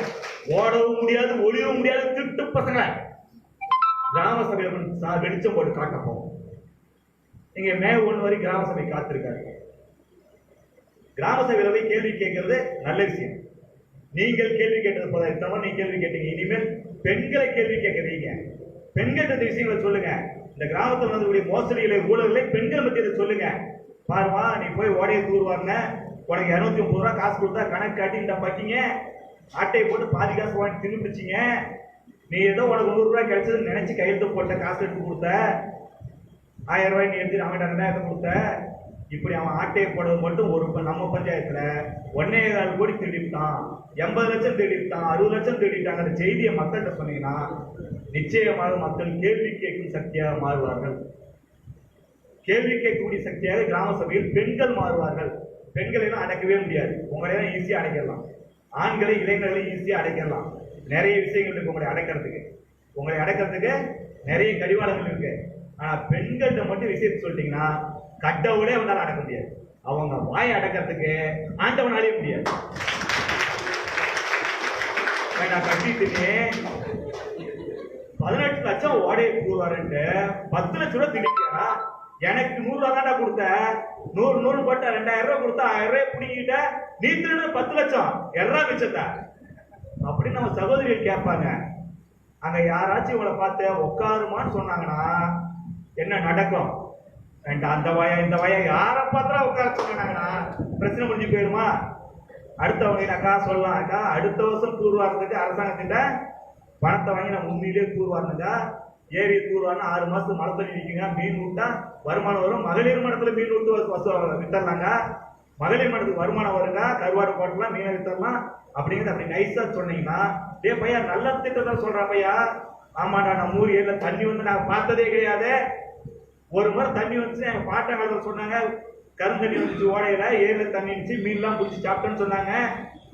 ஓடவும் முடியாது, ஒளியவும் முடியாது. திட்டு பசங்களை கிராம சபையில வெளிச்சம் போட்டு காட்ட போவோம். நீங்க மே 1 வரை கிராம சபை காத்திருக்காரு. கிராம சபையில போய் கேள்வி கேட்கறது நல்ல விஷயம். நீங்கள் கேள்வி கேட்டது போல நீ கேள்வி கேட்டீங்க. இனிமேல் பெண்களை கேள்வி கேட்கறீங்க. பெண்கள் இந்த விஷயங்களை சொல்லுங்க. இந்த கிராமத்தில் வந்து மோசடிகளை ஊழல்களை பெண்கள் மத்தியில் சொல்லுங்க. பாருமா, நீ போய் ஓடையை தூர்வாங்க, உனக்கு 230 ரூபா காசு கொடுத்தா கணக்கு காட்டி இந்த பட்டிங்க ஆட்டையை போட்டு பாதி காசு வாங்கி தின்னுபிடிச்சிங்க. நீ ஏதோ உனக்கு 100 ரூபாய் கிடைச்சதுன்னு நினைச்சு கையெழுத்து போட்ட காசு எடுத்து கொடுத்த, 1000 ரூபாய் நீ எடுத்து அவன் 2000 கொடுத்த. இப்படி அவன் ஆட்டையை போடுறது மட்டும் ஒரு நம்ம பஞ்சாயத்துல 1.25 கோடி திருடிட்டான், 80 லட்சம் திருடிட்டான், 60 லட்சம் திருடிட்டாங்க. அந்த செய்தியை மக்கள்கிட்ட சொன்னீங்கன்னா நிச்சயமாக மக்கள் கேள்வி கேட்கும் சக்தியாக மாறுவார்கள். கேள்வி கேட்கக்கூடிய சக்தியாக கிராம சபையில் பெண்கள் மாறுவார்கள். பெண்களை எல்லாம் அடக்கவே முடியாது. உங்களை எல்லாம் ஈஸியா அடைக்கலாம், ஆண்களை இளைஞர்களை ஈஸியா அடைக்கலாம். நிறைய விஷயங்கள் இருக்கு உங்களை அடக்கிறதுக்கு நிறைய கடிவாளங்கள் இருக்கு. ஆனா பெண்கள்கிட்ட மட்டும் விஷயத்தை சொல்லிட்டீங்கன்னா கடவுளே அவனால அடக்க முடியாது. அவங்க வாயை அடக்கிறதுக்கு ஆண்டவனாலே முடியாது. நான் கட்டிட்டு 18 லட்சம் ஓடையை கூறுவாருன்ட்டு 10 லட்சம் ரூபாய் திணிக்கியா? எனக்கு 100 ரூபா தாண்டா கொடுத்த, 100 போட்ட 2000 ரூபாய் கொடுத்தா 1000 ரூபாய் பிடிங்கிட்ட, நீ திருட 10 லட்சம் எல்லாம் மிச்சத்த அப்படின்னு நம்ம சகோதரிகள் கேட்பாங்க. அங்க யாராச்சும் இவங்களை பார்த்து உட்காருமான்னு சொன்னாங்கன்னா என்ன நடக்கும்? அந்த வயா இந்த வயா யாரை பார்த்தா உட்கார சொன்னாங்கன்னா பிரச்சனை முடிஞ்சு போயிருமா? அடுத்தவங்கக்கா சொல்லலாம், அக்கா அடுத்த வருஷம் தூர்வாரத்துக்கு அரசாங்கத்திட்ட பணத்தை வாங்கி நான் உண்மையிலேயே தூர்வாருங்க, ஏரி தூர்வாருன்னா 6 மாசத்துக்கு மழை தண்ணி நிற்குங்க, மீன் விட்டா வருமானம் வரும். மகளிர் மடத்துல மீன் விட்டு வித்தரலாங்க, மகளிர் மடத்துக்கு வருமானம் வருங்க, கருவாடு போட்டலாம், மீனை வித்தரலாம் அப்படிங்கிறது. அப்படி நைஸா சொன்னீங்கன்னா டே பையா நல்ல திட்டத்தை சொல்றா பையா. ஆமாடா, நம்ம ஊர் ஏரியில தண்ணி வந்து நான் பார்த்ததே கிடையாது. ஒரு முறை தண்ணி வந்துச்சு, எங்க பாட்டா காலத்தில் சொன்னாங்க, கருந்தண்ணி வந்துச்சு ஓடையில, ஏரியில தண்ணி இருந்துச்சு, மீன்லாம் பிடிச்சி சாப்பிட்டேன்னு சொன்னாங்க.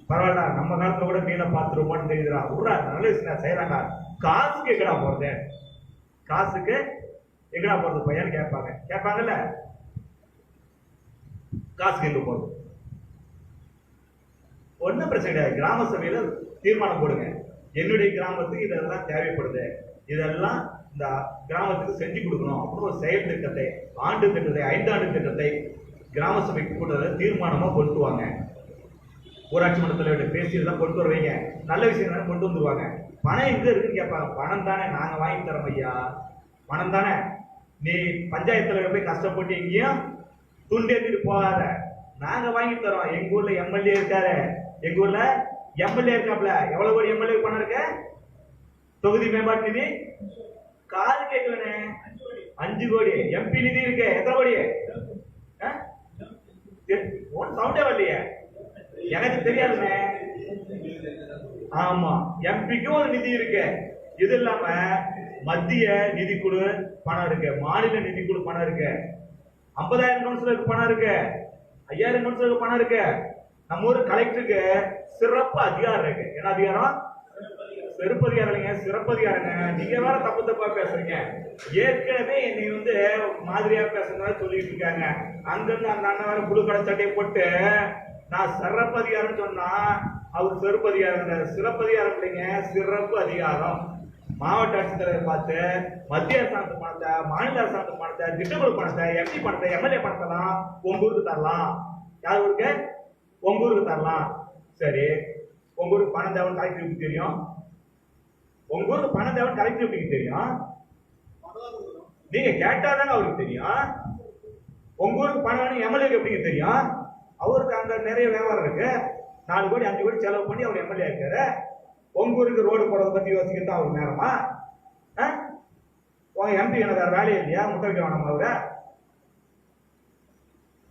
பரவாயில்ல, நம்ம காலத்துல கூட மீனை பார்த்துருவோம்னு தெரியுதுடா, விட்றா நல்ல விஷயம் செய்யறாங்க. காசுக்கு எங்கடா போறது? காசுக்கு எங்கடா போறது பையன்னு கேட்பாங்கல்ல, காசுக்கு எங்க போறது? ஒன்னும் பிரச்சனை கிடையாது. கிராம சபையில தீர்மானம் போடுங்க. என்னுடைய கிராமத்துக்கு இதெல்லாம் தேவைப்படுது, இதெல்லாம் இந்த கிராமத்துக்கு செஞ்சு கொடுக்கணும் அப்படின்னு ஒரு செயல் திட்டத்தை, ஆண்டு திட்டத்தை, 5 ஆண்டு திட்டத்தை கிராம சபைக்கு கூட்டத்தில் தீர்மானமா கொண்டு வாங்க. ஊராட்சி மன்ற தலைவர்கிட்ட பேசி இதெல்லாம் கொண்டு வருவீங்க, நல்ல விஷயம் தானே கொண்டு வந்துருவாங்க. பணம் எங்க இருக்குன்னு கேட்பாங்க. பணம் தானே நாங்க வாங்கி தரோம் ஐயா, பணம் தானே. நீ பஞ்சாயத்து தலைவர் போய் கஷ்டப்பட்டு எங்கேயும் துண்டேற்றிட்டு போகாத, நாங்க வாங்கி தரோம். எங்க ஊர்ல எம்எல்ஏ இருக்காரு, எங்க ஊர்ல எம்எல்ஏ இருக்காப்ல. எவ்வளவு கோடி எம்எல்ஏ பணம் இருக்கு? தொகுதி மேம்பாட்டு நிதி காது கேட்கலனே 5 கோடி. எம்பி நிதி இருக்கு எத்தனை கோடி? சவுண்டே வரலையே, எனக்கு தெரியாதுண்ணே. ஆமா, எம்பிக்கும் ஒரு நிதி இருக்கு. இது இல்லாம மத்திய நிதிக்குழு பணம் இருக்கு, மாநில நிதிக்குழு பணம் இருக்கு, 50,000 கவுன்சிலருக்கு பணம் இருக்கு, 5,000 கவுன்சிலருக்கு பணம் இருக்கு. நம்ம ஊர் கலெக்டருக்கு சிறப்பு அதிகாரம் இருக்கு. என்ன அதிகாரம்? சிறப்பு அதிகாரம் இல்லைங்க, சிறப்பு அதிகாரங்க. நீங்க வேற தப்பு தப்பா பேசுறீங்க. ஏற்கனவே என்னை மாதிரியா பேசுறதா சொல்லிட்டு இருக்காங்க. அங்கிருந்து அந்த அண்ணன் வேற புழு கடை சட்டையை போட்டு நான் சிறப்பு அதிகாரம் சொன்னா அவர் சிறப்பு அதிகாரம், சிறப்பு அதிகாரம் இல்லைங்க, சிறப்பு அதிகாரம். மாவட்ட ஆட்சித்தலைவர் பார்த்து மத்திய அரசாங்க பணத்தை, மாநில அரசாங்க பணத்தை, திட்டக்குழு பணத்தை, எம்பி பணத்தை, எம்எல்ஏ பணத்தெல்லாம் உங்க ஊருக்கு தரலாம். யார் ஊருக்கு? உங்க ஊருக்கு தரலாம். சரி, உங்க ஊருக்கு பணம் தேவைன்னு கலெக்டருக்கு தெரியும், உங்க ஊருக்கு பணம் தேவைன்னு கலெக்டருக்கு தெரியும், நீங்க கேட்டாதானே அவருக்கு தெரியும். உங்க ஊருக்கு பணம் வேணும் எம்எல்ஏக்கு எப்படிங்க தெரியும்? அவருக்கு அங்க நிறைய வியாபாரம் இருக்கு, 4 கோடி 5 கோடி செலவு பண்ணி அவர் எம்எல்ஏ இருக்காரு. உங்க ஊருக்கு ரோடு போடுறத பத்தி யோசிக்கிறது அவருக்கு நேரமா? உங்க எம்பி எனக்கு வேற வேலையே இல்லையா? முட்டை வைக்க வேணாமா? அவரு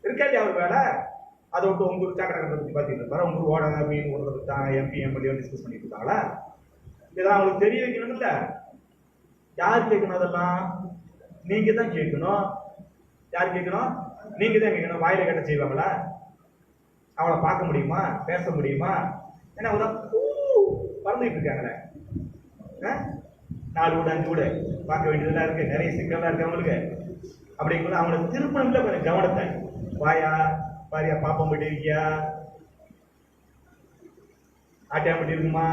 இருக்கா இல்லையா அவர் வேலை? அதை விட்டு உங்க ஊருக்கு சாக்கடை பத்தி பாத்தீங்க இருப்பாரு, உங்க ஊர் ஓட மீன் ஓடுறது தான் எம்பி எம்எல்ஏ டிஸ்கஸ் பண்ணிட்டு இருக்காங்களா? இதெல்லாம் அவங்களுக்கு தெரிய வைக்கணும் இல்ல? யார் கேட்கணும்? அதெல்லாம் நீங்க தான் கேட்கணும். யார் கேட்கணும்? நீங்க தான் கேட்கணும். வாயில கேட்ட செய்வாங்களா? அவளை பார்க்க முடியுமா? பேச முடியுமா? ஏன்னா பறந்துட்டு இருக்காங்களே, 4 வீடு 5 வீடு பார்க்க வேண்டியதெல்லாம் இருக்கு, நிறைய சிக்கல்லாம் இருக்கு அவங்களுக்கு. அப்படிங்கும்போது அவங்களை திருப்பணம்ல கொஞ்சம் கவனத்தை, வாயா பாரியா பாப்பம் பட்டி இருக்கியா, ஆட்டியாம்பட்டி இருக்குமா,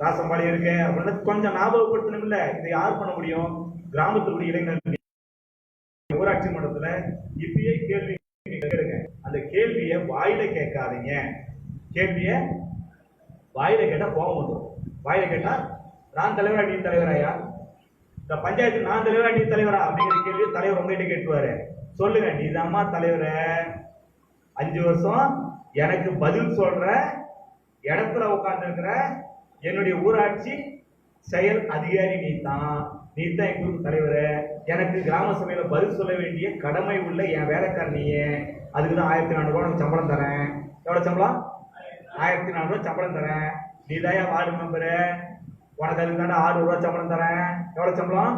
ராசம்பாளையம் இருக்கு அப்படின்னு கொஞ்சம் ஞாபகப்படுத்தணும். இல்ல இதை யார் பண்ண முடியும்? கிராமத்துக்குரிய இளைஞர்கள். ஊராட்சி மன்றத்துல இப்பயே கேள்வி கேளுங்க, அந்த கேள்வியை வாயில கேட்காதீங்க. கேள்விய வாயில கேட்டா கோபம் வந்துடும். வாயில கேட்டா நான் தலைவரா நீ தலைவராயா, இந்த பஞ்சாயத்து நான் தலைவரா நீ தலைவரா அப்படிங்கிற கேள்வி தலைவர் உங்ககிட்ட கேட்டுவாரு. சொல்லுங்க, நீ தான்மா தலைவர, 5 வருஷம் எனக்கு பதில் சொல்ற இடத்துல உட்கார்ந்து இருக்கிற என்னுடைய ஊராட்சி செயல் அதிகாரி நீ தான் என் குரூப் தலைவர். எனக்கு கிராம சபையில பதில் சொல்ல வேண்டிய கடமை உள்ள என் வேலைக்காரனியே. அதுக்குதான் 1400 ரூபாய் சம்பளம் தரேன். எவ்வளவு சம்பளம்? 1400 ரூபாய் சம்பளம் தரேன். நீ தான் வார்டு மெம்பரு, உனக்கு அதுக்கு தாண்டா 600 ரூபாய் சம்பளம் தரேன். எவ்வளவு சம்பளம்?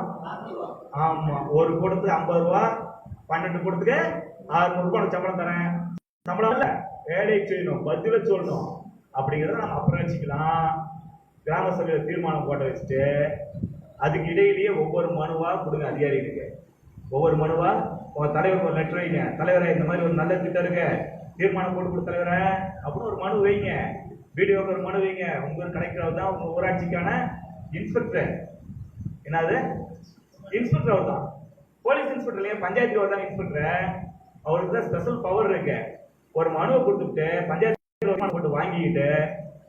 ஆமா, ஒரு கூடத்துக்கு 50 ரூபா, 12 கூடத்துக்கு 600 ரூபாய் சம்பளம் தரேன். சம்பளம் இல்ல, வேலையை செய்யணும், பதில சொல்லணும். அப்படிங்கிறத நம்ம அப்புறம் வச்சுக்கலாம். கிராம சபையில தீர்மானம் போட்ட வச்சுட்டு அதுக்கு இடையிலேயே ஒவ்வொரு மனுவா கொடுங்க அதிகாரிகளுக்கு. ஒவ்வொரு மனுவா உங்க தலைவருக்கு ஒரு லெட்டர் வைங்க. தலைவரை இந்த மாதிரி ஒரு நல்ல திட்டம் இருக்கு, தீர்மானம் போட்டு கொடுத்த தலைவரை அப்படின்னு ஒரு மனு வைங்க. வீடியோக்கு ஒரு மனு வைங்க. உங்க கலெக்டர் தான் உங்க ஊராட்சிக்கான இன்ஸ்பெக்டர். என்னது? இன்ஸ்பெக்டர் அவர் தான். போலீஸ் இன்ஸ்பெக்டர் இல்லையா, பஞ்சாயத்து அவர் தான் இன்ஸ்பெக்டர். அவருக்கு தான் ஸ்பெஷல் பவர் இருக்கு. ஒரு மனுவை கொடுத்துட்டு பஞ்சாயத்து போட்டு வாங்கிக்கிட்டு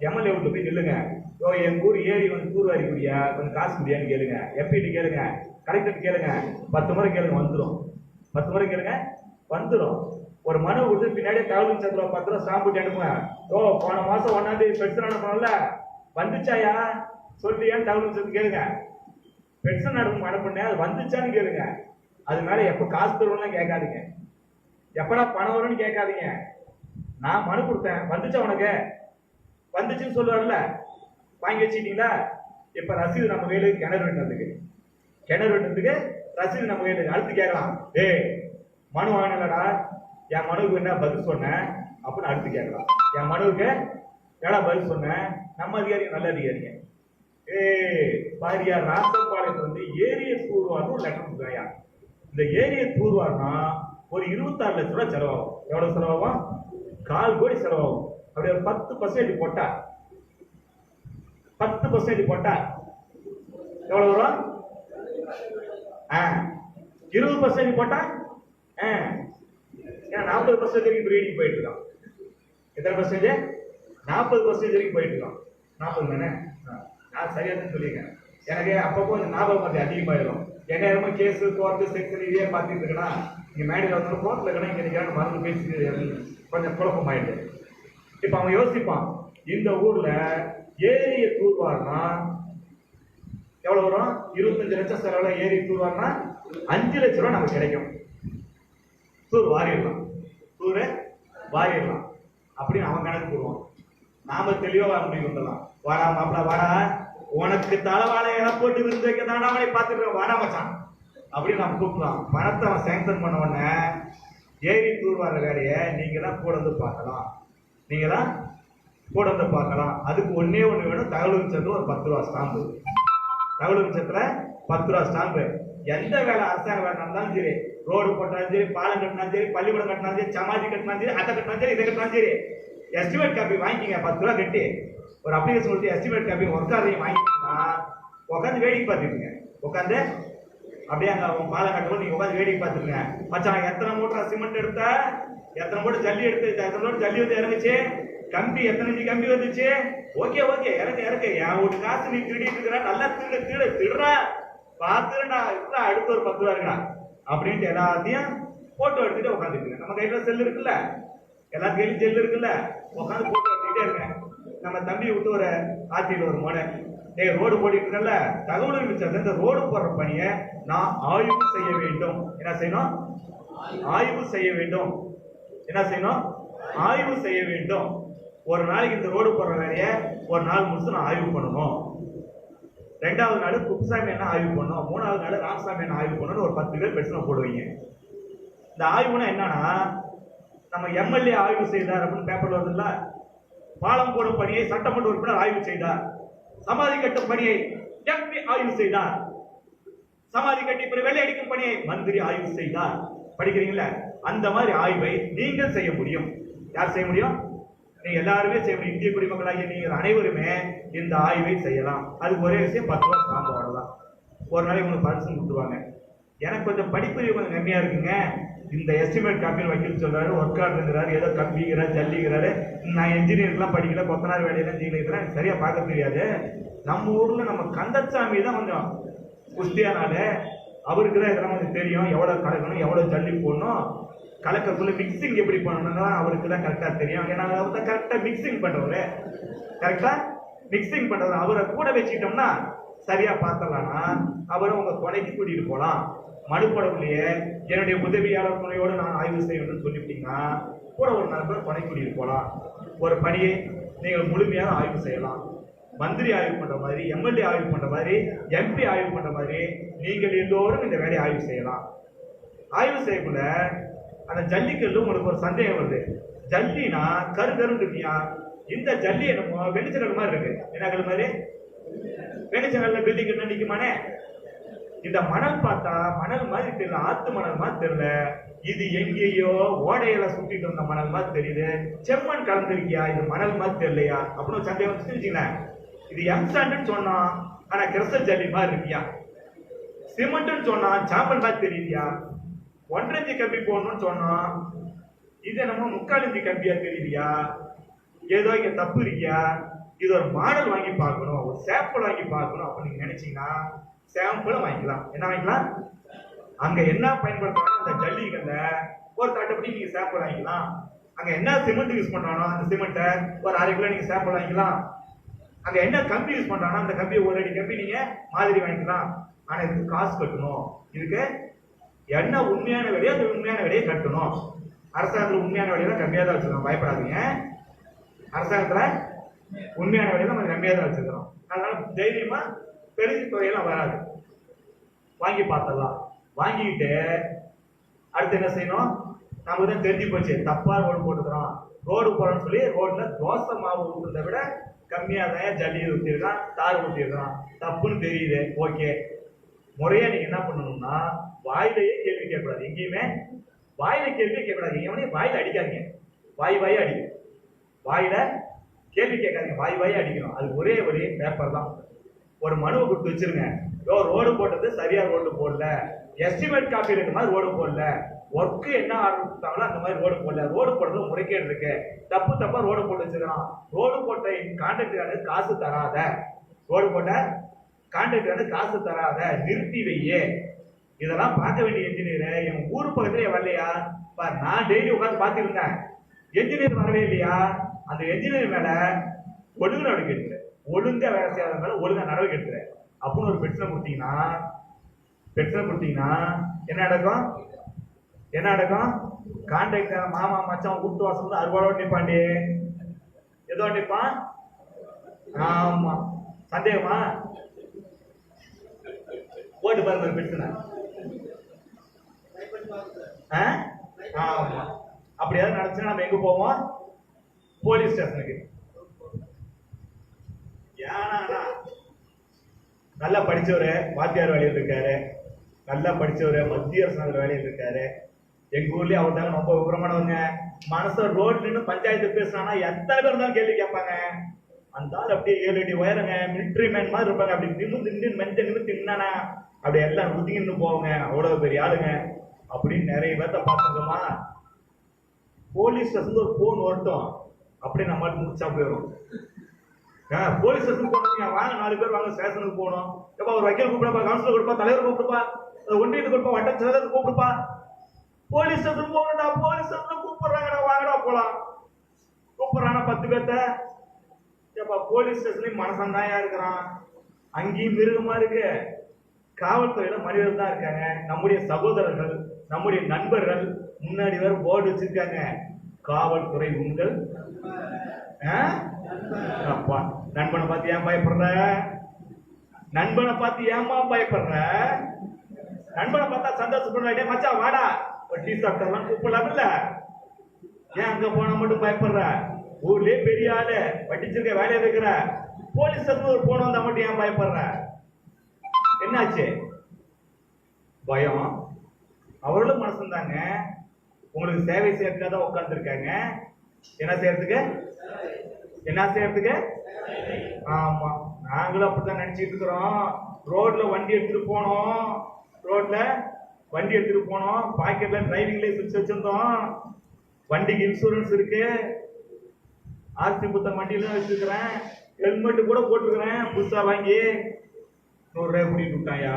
எம்எல்ஏ வீட்டுல போய் நில்லுங்க. எங்க ஊர் ஏரி தூர்வாரி குடியா, கொஞ்சம் காசு குடியான்னு கேளுங்க. எப்பிட்டு கேளுங்க, கலெக்டர் கேளுங்க, 10 முறை கேளுங்க, வந்துடும். 10 முறை கேளுங்க, வந்துடும். ஒரு மனு கொடுத்து பின்னாடியே தகவல் சந்திரம் 10 ரூபா ஸ்டாம்பு அனுப்புங்க. போன மாசம் 1ஆம் தேதி பென்ஷன் அனுப்பணும்ல, வந்துச்சாயா சொல்லியான்னு தகவல் சந்திரம் கேளுங்க. பென்ஷன் அனுப்புனேன், அது வந்துச்சான்னு கேளுங்க. அது மேல எப்ப காசு தருவோம்லாம் கேட்காதீங்க, எப்படா பணம் வரும்னு கேட்காதீங்க. நான் மனு கொடுத்தேன், வந்துச்சா உனக்கு? வந்துச்சுன்னு சொல்லுவார்ல, வாங்கி வச்சுட்டீங்களா? இப்ப ரசீது நம்ம கையில, கிணறு வெட்டுறதுக்கு ரசீது நம்ம கையில. அடுத்து கேட்கலாம், மனு வாங்கினடா, என் மனுவுக்கு என்ன பதில் சொன்னேன் அப்படின்னு அடுத்து கேட்கலாம். என் மனுவுக்கு ஏடா பதில் சொன்னேன்? நம்ம அதிகாரி நல்ல அதிகாரிங்க. பாரியா ராசபாளையத்துல ஏரியை தூர்வார்னு ஒரு லெட்டர் கொடுத்தாயா. இந்த ஏரியை தூர்வார்னா ஒரு 26 லட்சம் ரூபாய் செலவாகும். எவ்வளவு செலவாகும்? 1/4 கோடி செலவாகும். அப்படி ஒரு 10% போட்டா 10% போட்டா எவ்வளவு வரும்? 20% போட்டா 40% வரைக்கும் ரீடிங் போயிட்டு இருக்கான். எத்தனை பர்சன்டேஜ்? 40% வரைக்கும் போயிட்டு இருக்கான். 40 தானே? நான் சரியா தான் சொல்லியிருக்கேன். எனக்கு அப்பப்போ ஞாபகம் மத்தி அதிகமாயிடும். என்ன கேஸ் கோர்ட்டு செக்ஷன் இதே பார்த்துட்டு இருக்கேன்னா இங்க மேடையில் வந்து கோர்ட்ல இருக்கணும், இங்க நிற்கிறான்னு மறந்து பேசி கொஞ்சம் குழப்பம் ஆயிடுது. இப்ப அவன் யோசிப்பான், இந்த ஊர்ல ஏரியை தூர்வாருனா எவ்வளவு வரும்? 25 லட்சம் செலவுல ஏரி தூர்வாருனா 5 லட்சம் ரூபாய் நமக்கு கிடைக்கும். தூர் வாரிடலாம், தூர வாரிடலாம் அப்படின்னு அவன் கணக்கு போடுவான். நாம தெளிவா முடிவு வந்துடலாம். வாடா மாப்பிள வாடா, உனக்கு தலைவாழை இலை போட்டு விருந்து வைக்க தானே அவனை பார்த்துட்டு வாடா மச்சான் அப்படின்னு நம்ம கூப்பிடலாம். பணத்தை அவன் சேங்ஷன் பண்ண உடனே ஏரி தூர்வார வேலையை நீங்க தான் கூட வந்து பார்க்கலாம், நீங்க தான் கூட வந்து பார்க்கலாம். அதுக்கு ஒன்னே ஒண்ணு வேணும், தகவல் சத்துல ஒரு 10 ரூபா ஸ்டாம்பு. தகவல் சத்துல 10 ரூபா ஸ்டாம்பு. எந்த வேலை அரசாங்க வேலை நடந்தாலும் சரி, ரோடு போட்டாலும் சரி, பாலம் கட்டினாலும் சரி, பள்ளிக்கூடம் கட்டினாலும் சரி, சமாதி கட்டினாலும் சரி, அதை கட்டினாலும் சரி, இதை கட்டினாலும் சரி, எஸ்டிமேட் காப்பி வாங்கிக்கிங்க. 10 ரூபா கட்டி ஒரு அப்ளிகேஷன் கொடுத்து எஸ்டிமேட் காப்பி ஒர்க்காரையும் வாங்கிட்டீங்கன்னா உட்காந்து வேடிக்கை பார்த்துக்குங்க. உட்காந்து அப்படியே அங்க பாலம் கட்டும்போது நீங்க உட்காந்து வேடிக்கை பார்த்துக்குங்க. மச்சான் எத்தனை மூட்டை சிமெண்ட் எடுத்த, எத்தனை மூட்டை ஜல்லி எடுத்து, எத்தனை மூட்டை ஜல்லி வந்து இறங்குச்சு, கம்பி எத்தனை இன்ச்சு கம்பி வந்துச்சு, ஓகே ஓகே இறக்கு இறக்கு, என் ஒரு காசு நீ திருடிட்டு இருக்கிற, நல்லா திருடுறா பார்த்துடா, அடுத்து ஒரு 10 ரூபா இருக்கா அப்படின்ட்டு எல்லாத்தையும் போட்டோ எடுத்துட்டு உட்காந்துருக்குங்க. நம்ம கையில செல் இருக்குல்ல, எல்லா கையிலும் செல் இருக்குல்ல, உட்காந்து போட்டோ எடுத்துக்கிட்டே இருக்கேன். நம்ம தம்பி விட்டு ஒரு ஆட்சியில் ஒரு மோனை ரோடு போட்டிட்டு இருக்கல, தகவல் மிச்சம் இந்த ரோடு போடுற பணியை நான் ஆய்வு செய்ய வேண்டும். என்ன செய்யணும்? ஆய்வு செய்ய வேண்டும். என்ன செய்யணும்? ஆய்வு செய்ய வேண்டும். ஒரு நாளைக்கு இந்த ரோடு போடுற வேலையை ஒரு நாள் முடிச்சு நான் ஆய்வு பண்ணணும். 2வது நாள் குப்புசாமி என்ன ஆய்வு பண்ணணும், 3வது நாள் ராமசாமி என்ன ஆய்வு பண்ணணும். ஒரு 10 பேர் பிரச்சனை போடுவீங்க. இந்த ஆய்வுனா என்னன்னா, நம்ம எம்எல்ஏ ஆய்வு செய்தார் அப்படின்னு பேப்பர்ல வருதுல்ல, பாலம் போடும் பணியை சட்டமன்ற உறுப்பினர் ஆய்வு செய்தார், சமாதி கட்டும் பணியை எம்பி ஆய்வு செய்தார், சமாதி கட்டி பிறகு வெள்ளை அடிக்கும் பணியை மந்திரி ஆய்வு செய்தார். படிக்கிறீங்களா? அந்த மாதிரி ஆய்வை நீங்கள் செய்ய முடியும். யார் செய்ய முடியும்? நீங்க எல்லாருமே செய்ய முடியும். இந்திய குடிமக்களாகிய நீங்கள் அனைவருமே இந்த ஆய்வை செய்யலாம். அதுக்கு ஒரே விஷயம் 10 ரூபா ஸ்டாம்பு வாங்கலாம். ஒரு நாளைக்கு உங்களுக்கு பரிசு கொடுத்துருவாங்க. எனக்கு கொஞ்சம் படிப்பறிவு கொஞ்சம் கம்மியா இருக்குங்க, இந்த எஸ்டிமேட் காப்பியில் வைக்கல் சொல்றாரு, ஒர்க் ஆர்டருங்கிறாரு, ஏதோ கம்பிங்கிறாரு, ஜல்லிங்கிறாரு, நான் என்ஜினியர்லாம் படிக்கல, கொத்தனார் வேலையெல்லாம் செய்யல, சரியா பார்க்க தெரியாது. நம்ம ஊர்ல நம்ம கந்தசாமி தான் கொஞ்சம் குஸ்தியானால அவருக்கு தான் இதெல்லாம் கொஞ்சம் தெரியும், எவ்வளவு கலக்கணும், எவ்வளவு ஜல்லி போடணும், கலக்கக்குள்ள மிக்சிங் எப்படி பண்ணணும்னா அவருக்கு தான் கரெக்டா தெரியும். ஏன்னா அவர் தான் கரெக்டா மிக்சிங் பண்றவரு, கரெக்டா மிக்சிங் பண்றவர். அவரை கூட வச்சுக்கிட்டோம்னா சரியா பார்த்தலாம்னா அவரை உங்க துணைக்கு கூட்டிட்டு போலாம். மனுப்படவுலையே என்னுடைய உதவியாளர் துணையோடு நான் ஆய்வு செய்யணும்னு சொல்லிவிட்டீங்கன்னா கூட ஒரு நண்பர் துணை கூட்டிட்டு போலாம். ஒரு பணியை நீங்கள் முழுமையாக ஆய்வு செய்யலாம். மந்திரி ஆய்வு பண்ற மாதிரி, எம்எல்ஏ ஆய்வு பண்ற மாதிரி, எம்பி ஆய்வு பண்ற மாதிரி நீங்கள் எல்லோரும் இந்த வேலையை ஆய்வு செய்யலாம். ஆய்வு செய்யக்குள்ள அந்த ஜல்லிக்கல்லு உங்களுக்கு ஒரு சந்தேகம் வருது. ஜல்லினா கருன்னு இருக்கியா, இந்த ஜல்லி என்னமோ வெளிச்சல் மாதிரி இருக்கு. என்ன கல் மாதிரி? வெளிச்சல்ல பில்டிங் என்ன நிக்குமானே. இந்த மணல் பார்த்தா மணல் மாதிரி தெரியல, ஆத்து மணல் மாதிரி தெரியல, இது எங்கேயோ ஓடையில சுட்டிட்டு வந்த மணல் மாதிரி தெரியுது, செம்மண் கலந்துருக்கியா, இது மணல் மாதிரி தெரியலையா அப்படின்னு சந்தேகம் வச்சுருக்கீங்களேன். இது எம்சாண்ட் சொன்னா ஆனா கிறிஸ்டல் ஜல்லி மாதிரி இருக்கியா, சிமெண்ட் சொன்னா சாம்பல் மாதிரி தெரியுதியா, 1.5 இன்ச்சு கம்பி போடணும்னு சொன்னா இது நம்ம 3/4 இன்ச்சு கம்பியா தெரியுதியா, ஏதோ இங்க தப்பு இருக்கியா, இது ஒரு மாடல் வாங்கி பார்க்கணும், ஒரு சாம்பிள் வாங்கி பார்க்கணும் அப்படின்னு நினைச்சீங்கன்னா சாம்பிள் வாங்கிக்கலாம். என்ன வாங்கிக்கலாம்? அங்க என்ன பயன்படுத்துறாங்க அந்த ஜல்லிகள்ல ஒரு தட்டப்படி நீங்க சாம்பிள் வாங்கிக்கலாம். அங்க என்ன சிமெண்ட் யூஸ் பண்றானோ அந்த சிமெண்ட்டை ஒரு 1/2 கிலோ நீங்க சாம்பிள் வாங்கிக்கலாம். அங்க என்ன கம்பி யூஸ் பண்றானோ அந்த கம்பியை 1 அடி கம்பி நீங்க மாதிரி வாங்கிக்கலாம். ஆனா இதுக்கு காசு கட்டணும். இதுக்கு என்ன உண்மையான விலையோ அந்த உண்மையான விலையை கட்டணும். அரசாங்கத்துல உண்மையான விலையெல்லாம் கம்மியா தான் வச்சிருக்கோம், பயப்படாதீங்க. அரசாங்கத்துல உண்மையான விலையில நம்ம கம்மியா தான் வச்சிருக்கிறோம். அதனால தைரியமா பெரிய தொகையெல்லாம் வராது, வாங்கி பார்த்தலாம். வாங்கிக்கிட்டு அடுத்து என்ன செய்யணும்? நமக்கு தான் தெரிஞ்சு போச்சு தப்பா ரோடு போட்டுக்கிறோம், ரோடு போறோம்னு சொல்லி ரோட்ல தோசை மாவு ஊற்றுறதை விட கம்மியா தான் ஜல்லி ஊற்றிருக்கான், தார் ஊற்றிருக்கான், தப்புன்னு தெரியுது. ஓகே, முறையா நீங்க என்ன பண்ணணும்னா வாயிலேயே கேள்வி கேட்கக்கூடாது. எங்கேயுமே வாயில கேள்வியே கேட்கக்கூடாது. எவனையும் வாயில அடிக்காதீங்க, வாய் அடிக்கும், வாயில கேள்வி கேட்காதீங்க, வாய் வாய் அடிக்கணும். அது ஒரே பேப்பர் தான். ஒரு மனுவை கொடுத்து வச்சிருங்க, ரோடு போட்டது சரியா ரோடு போடல, எஸ்டிமேட் காப்பி இருக்க மாதிரி ரோடு போடல, ஒர்க்கு என்ன ஆரம்பித்தாங்களோ அந்த மாதிரி ரோடு போடல, ரோடு போடுறது முறைகேடு இருக்கு, தப்பா ரோடு போட்டு வச்சிருக்கான், ரோடு போட்ட கான்ட்ராக்டர் காசு தராத, ரோடு போட்ட கான்ட்ராக்டர் காசு தராத, நிறுத்தி வையே. இதெல்லாம் பார்க்க வேண்டிய என்ஜினியர் என் ஊர் பக்கத்திலே வரலையா? நான் டெய்லி உட்காந்து பார்த்துருந்தேன், என்ஜினியர் வரவே இல்லையா? அந்த என்ஜினியர் மேல ஒழுங்கு நடவடிக்கை எடுக்கிறேன், ஒழுங்கா வேலை செய்யாத மேல ஒழுங்கா நடவடிக்கை எடுக்கிறேன் அப்படின்னு ஒரு பெட்ஷன் கொடுத்தீங்கன்னா என்ன நடக்கும்? கான்ட்ராக்டர் மாமா மச்சான் கூப்பிட்டு வாசல் அறுபடோடு நிப்பாண்டி, ஏதோ நிப்பான். ஆமா, சந்தேகமா? போட்டு பாருங்க பெட்ஷனை. ஆமா, அப்படி ஏதாவது நடந்துச்சுன்னா நம்ம எங்க போவோம்? போலீஸ் ஸ்டேஷனுக்கு. ஏன்னா நல்லா படிச்சவரு வாத்தியார் வேலையில் இருக்காரு, நல்லா படிச்சவரு மத்திய அரசு வேலையில் இருக்காரு. எங்க ஊர்லயே அவர் தாங்க ரொம்ப விவரமானவங்க. மனச ரோட்ல பஞ்சாயத்து பேசுறானா எத்தனை பேர் இருந்தாலும் கேள்வி கேட்பாங்க. அந்த ஆள் அப்படியே 7 அடி உயரங்க, மிலிட்ரி மேன் மாதிரி இருப்பாங்க. அப்படி நின்று மெஞ்ச தின்னானா அப்படி எல்லாம் நுதிங்கின்னு போவாங்க. அவ்வளவு பெரிய ஆளுங்க. அப்படின்னு நிறைய பேர்த்த பார்த்துக்கோமா. போலீஸ் ஸ்டேஷன் ஒரு போன் வரட்டும், அப்படியே நம்ம முடிச்சா போயிடும். போலீஸ் ஸ்டேஷன் போனீங்க, வாங்க 4 பேர் வாங்க ஸ்டேஷனுக்கு போகணும். எப்ப ஒரு வக்கீல் கூப்பிடுப்பா, கவுன்சிலர் கொடுப்பா, தலைவர் கூப்பிடுப்பா, ஒன்றியத்துக்கு கொடுப்பா, வட்ட செயலர் கூப்பிடுப்பா. போலீஸ் ஸ்டேஷன் போகணும்டா, போலீஸ் ஸ்டேஷன் கூப்பிடுறாங்கடா, வாங்கடா போலாம். கூப்பிடுறானா 10 பேர்த்த. எப்ப போலீஸ் ஸ்டேஷன்லயும் மனசன் தான் இருக்கிறான், அங்கேயும் மிருகமா இருக்கு. காவல்துறையில மனிதர்கள் தான் இருக்காங்க, நம்முடைய சகோதரர்கள், நம்முடைய நண்பர்கள். முன்னாடி வேற போர்டு வச்சிருக்காங்க, காவல்துறை உங்கள் அப்பா. நண்பனை பார்த்து ஏன் பயப்படுற? நண்பனை பார்த்து ஏமா பயப்படுற? நண்பனை பார்த்தா சந்தோஷப்படுற, மச்சா வாடா ஒரு டீ சாப்பிட்டலாம் கூப்பிடலாம் இல்ல? ஏன் அங்க போனா மட்டும் பயப்படுற? ஊர்லயே பெரிய ஆளு, படிச்சிருக்க, வேலையில இருக்கிற, போலீஸ் ஒரு போன வந்தா மட்டும் ஏன் பயப்படுற? என்னாச்சு? பயம். அவர்களும் மனசுந்தாங்க, உங்களுக்கு சேவை செய்யறதுக்காக உட்கார்ந்து இருக்காங்க. என்ன செய்யறதுக்கு? ஆமா, நாங்களும் அப்படித்தான் நினைச்சிட்டு இருக்கிறோம். ரோட்ல வண்டி எடுத்துட்டு போனோம், பாக்கெட்ல டிரைவிங் லைசன்ஸ் வச்சிருந்தோம், வண்டிக்கு இன்சூரன்ஸ் இருக்கு, ஆர்சி புத்தகம் வண்டியில வச்சிருக்கிறேன், ஹெல்மெட் கூட போட்டுருக்கிறேன் புதுசா வாங்கி. 100 ரூபாய் கூட்டிட்டு விட்டாயா,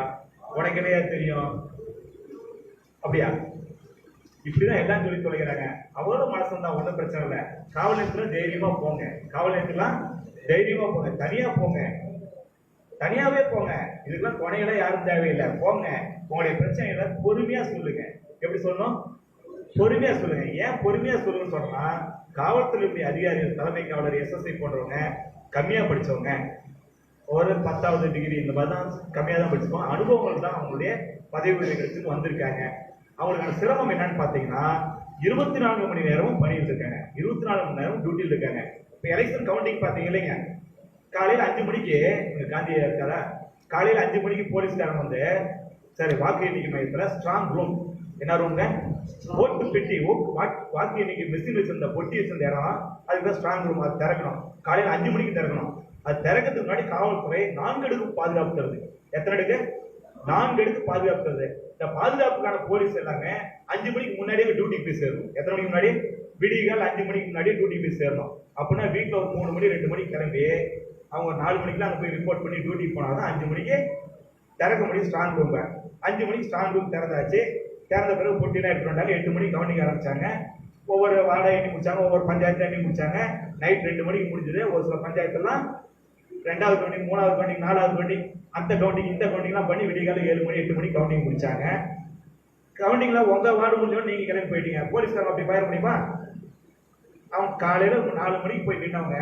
உடைக்கலையா தெரியும்? அப்படியா? இப்படிதான் எல்லாம் சொல்லி தொலைகிறாங்க. அவரோட மனசு தான், ஒன்றும் பிரச்சனை இல்லை. காவல் நிலையத்துல தைரியமா போங்க, தனியாவே போங்க. இதுக்கெல்லாம் துணையெல்லாம் யாரும் தேவையில்லை. போங்க, உங்களுடைய பிரச்சனைகளை பொறுமையா சொல்லுங்க. எப்படி சொல்லணும்? பொறுமையா சொல்லுங்க. ஏன் பொறுமையா சொல்லுங்கன்னு சொன்னா, காவல்துறை அதிகாரிகள், தலைமை காவலர், SSI போன்றவங்க கம்மியா படிச்சவங்க, ஒரு 10வது டிகிரி இந்த மாதிரி தான் கம்மியா தான் படிச்சிருக்கோம். அனுபவங்கள் தான் அவங்களுடைய பதவி உயர்வுக்கு வந்திருக்காங்க. அவங்களுக்கான சிரமம் என்னன்னு பாத்தீங்கன்னா, 24 மணி நேரமும் பணியில் இருக்காங்க, 24 மணி நேரம் டியூட்டியில் இருக்காங்க. இப்ப எலெக்ஷன் கவுண்டிங் பாத்தீங்க இல்லைங்க, காலையில 5 மணிக்கு காந்தி இருக்காரா, காலையில 5 மணிக்கு போலீஸ்காரன் வந்து, சரி வாக்கு எண்ணிக்கை மையத்துல ஸ்ட்ராங் ரூம், என்ன ரூம்ங்க? ஓட்டு பெட்டி, வாக்கு எண்ணிக்கை மெஷின் வச்சிருந்த பொட்டி வச்சிருந்த இடம், அதுக்கு ஸ்ட்ராங் ரூம். அது திறக்கணும், காலையில 5 மணிக்கு திறக்கணும். அது திறக்கிறதுக்கு முன்னாடி காவல்துறை 4 அடுக்கு பாதுகாப்பு தருது. எத்தனை அடுக்கு? 4 அடுக்கு பாதுகாப்பு தருது. இந்த பாதுகாப்புக்கான போலீஸ் எல்லாமே 5 மணிக்கு முன்னாடியே டியூட்டிக்கு போய் சேரணும். எத்தனை மணிக்கு முன்னாடி? விடிகால் 5 மணிக்கு முன்னாடியே டியூட்டிக்கு போய் சேரணும். அப்படின்னா வீட்டில் ஒரு 3 மணி 2 மணிக்கு கிளம்பி அவங்க 4 மணிக்கெல்லாம் அங்கே போய் ரிப்போர்ட் பண்ணி டியூட்டிக்கு போனாதான் 5 மணிக்கு திறக்க முடியும் ஸ்ட்ராங் ரூம். 5 மணிக்கு ஸ்ட்ராங் ரூம் திறந்தாச்சு. திறந்த பிறகு பொட்டிலாம் எடுத்துட்டு வந்தாலும் 8 மணிக்கு கவுண்டிங் ஆரம்பிச்சாங்க. ஒவ்வொரு வார்டை எண்ணி முடிச்சாங்க, ஒவ்வொரு பஞ்சாயத்து எண்ணி முடிச்சாங்க. நைட் 2 மணிக்கு முடிஞ்சது. ஒரு சில பஞ்சாயத்துலாம் 2வது கவுண்டிங், 3வது கவுண்டிங், 4வது கவுண்டிங், அந்த கவுண்டிங் இந்த கவுண்டிங்லாம் பண்ணி விடிகால 7 மணி 8 மணிக்கு கவுண்டிங் முடிச்சாங்க. கவுண்டிங்ல உங்க வார்டு முடிஞ்சோன்னு நீங்க கிளம்பி போயிட்டீங்க. போலீஸ்காரங்க அப்படி பயிர முடியுமா? அவங்க காலையில 4 மணிக்கு போய் நின்னவங்க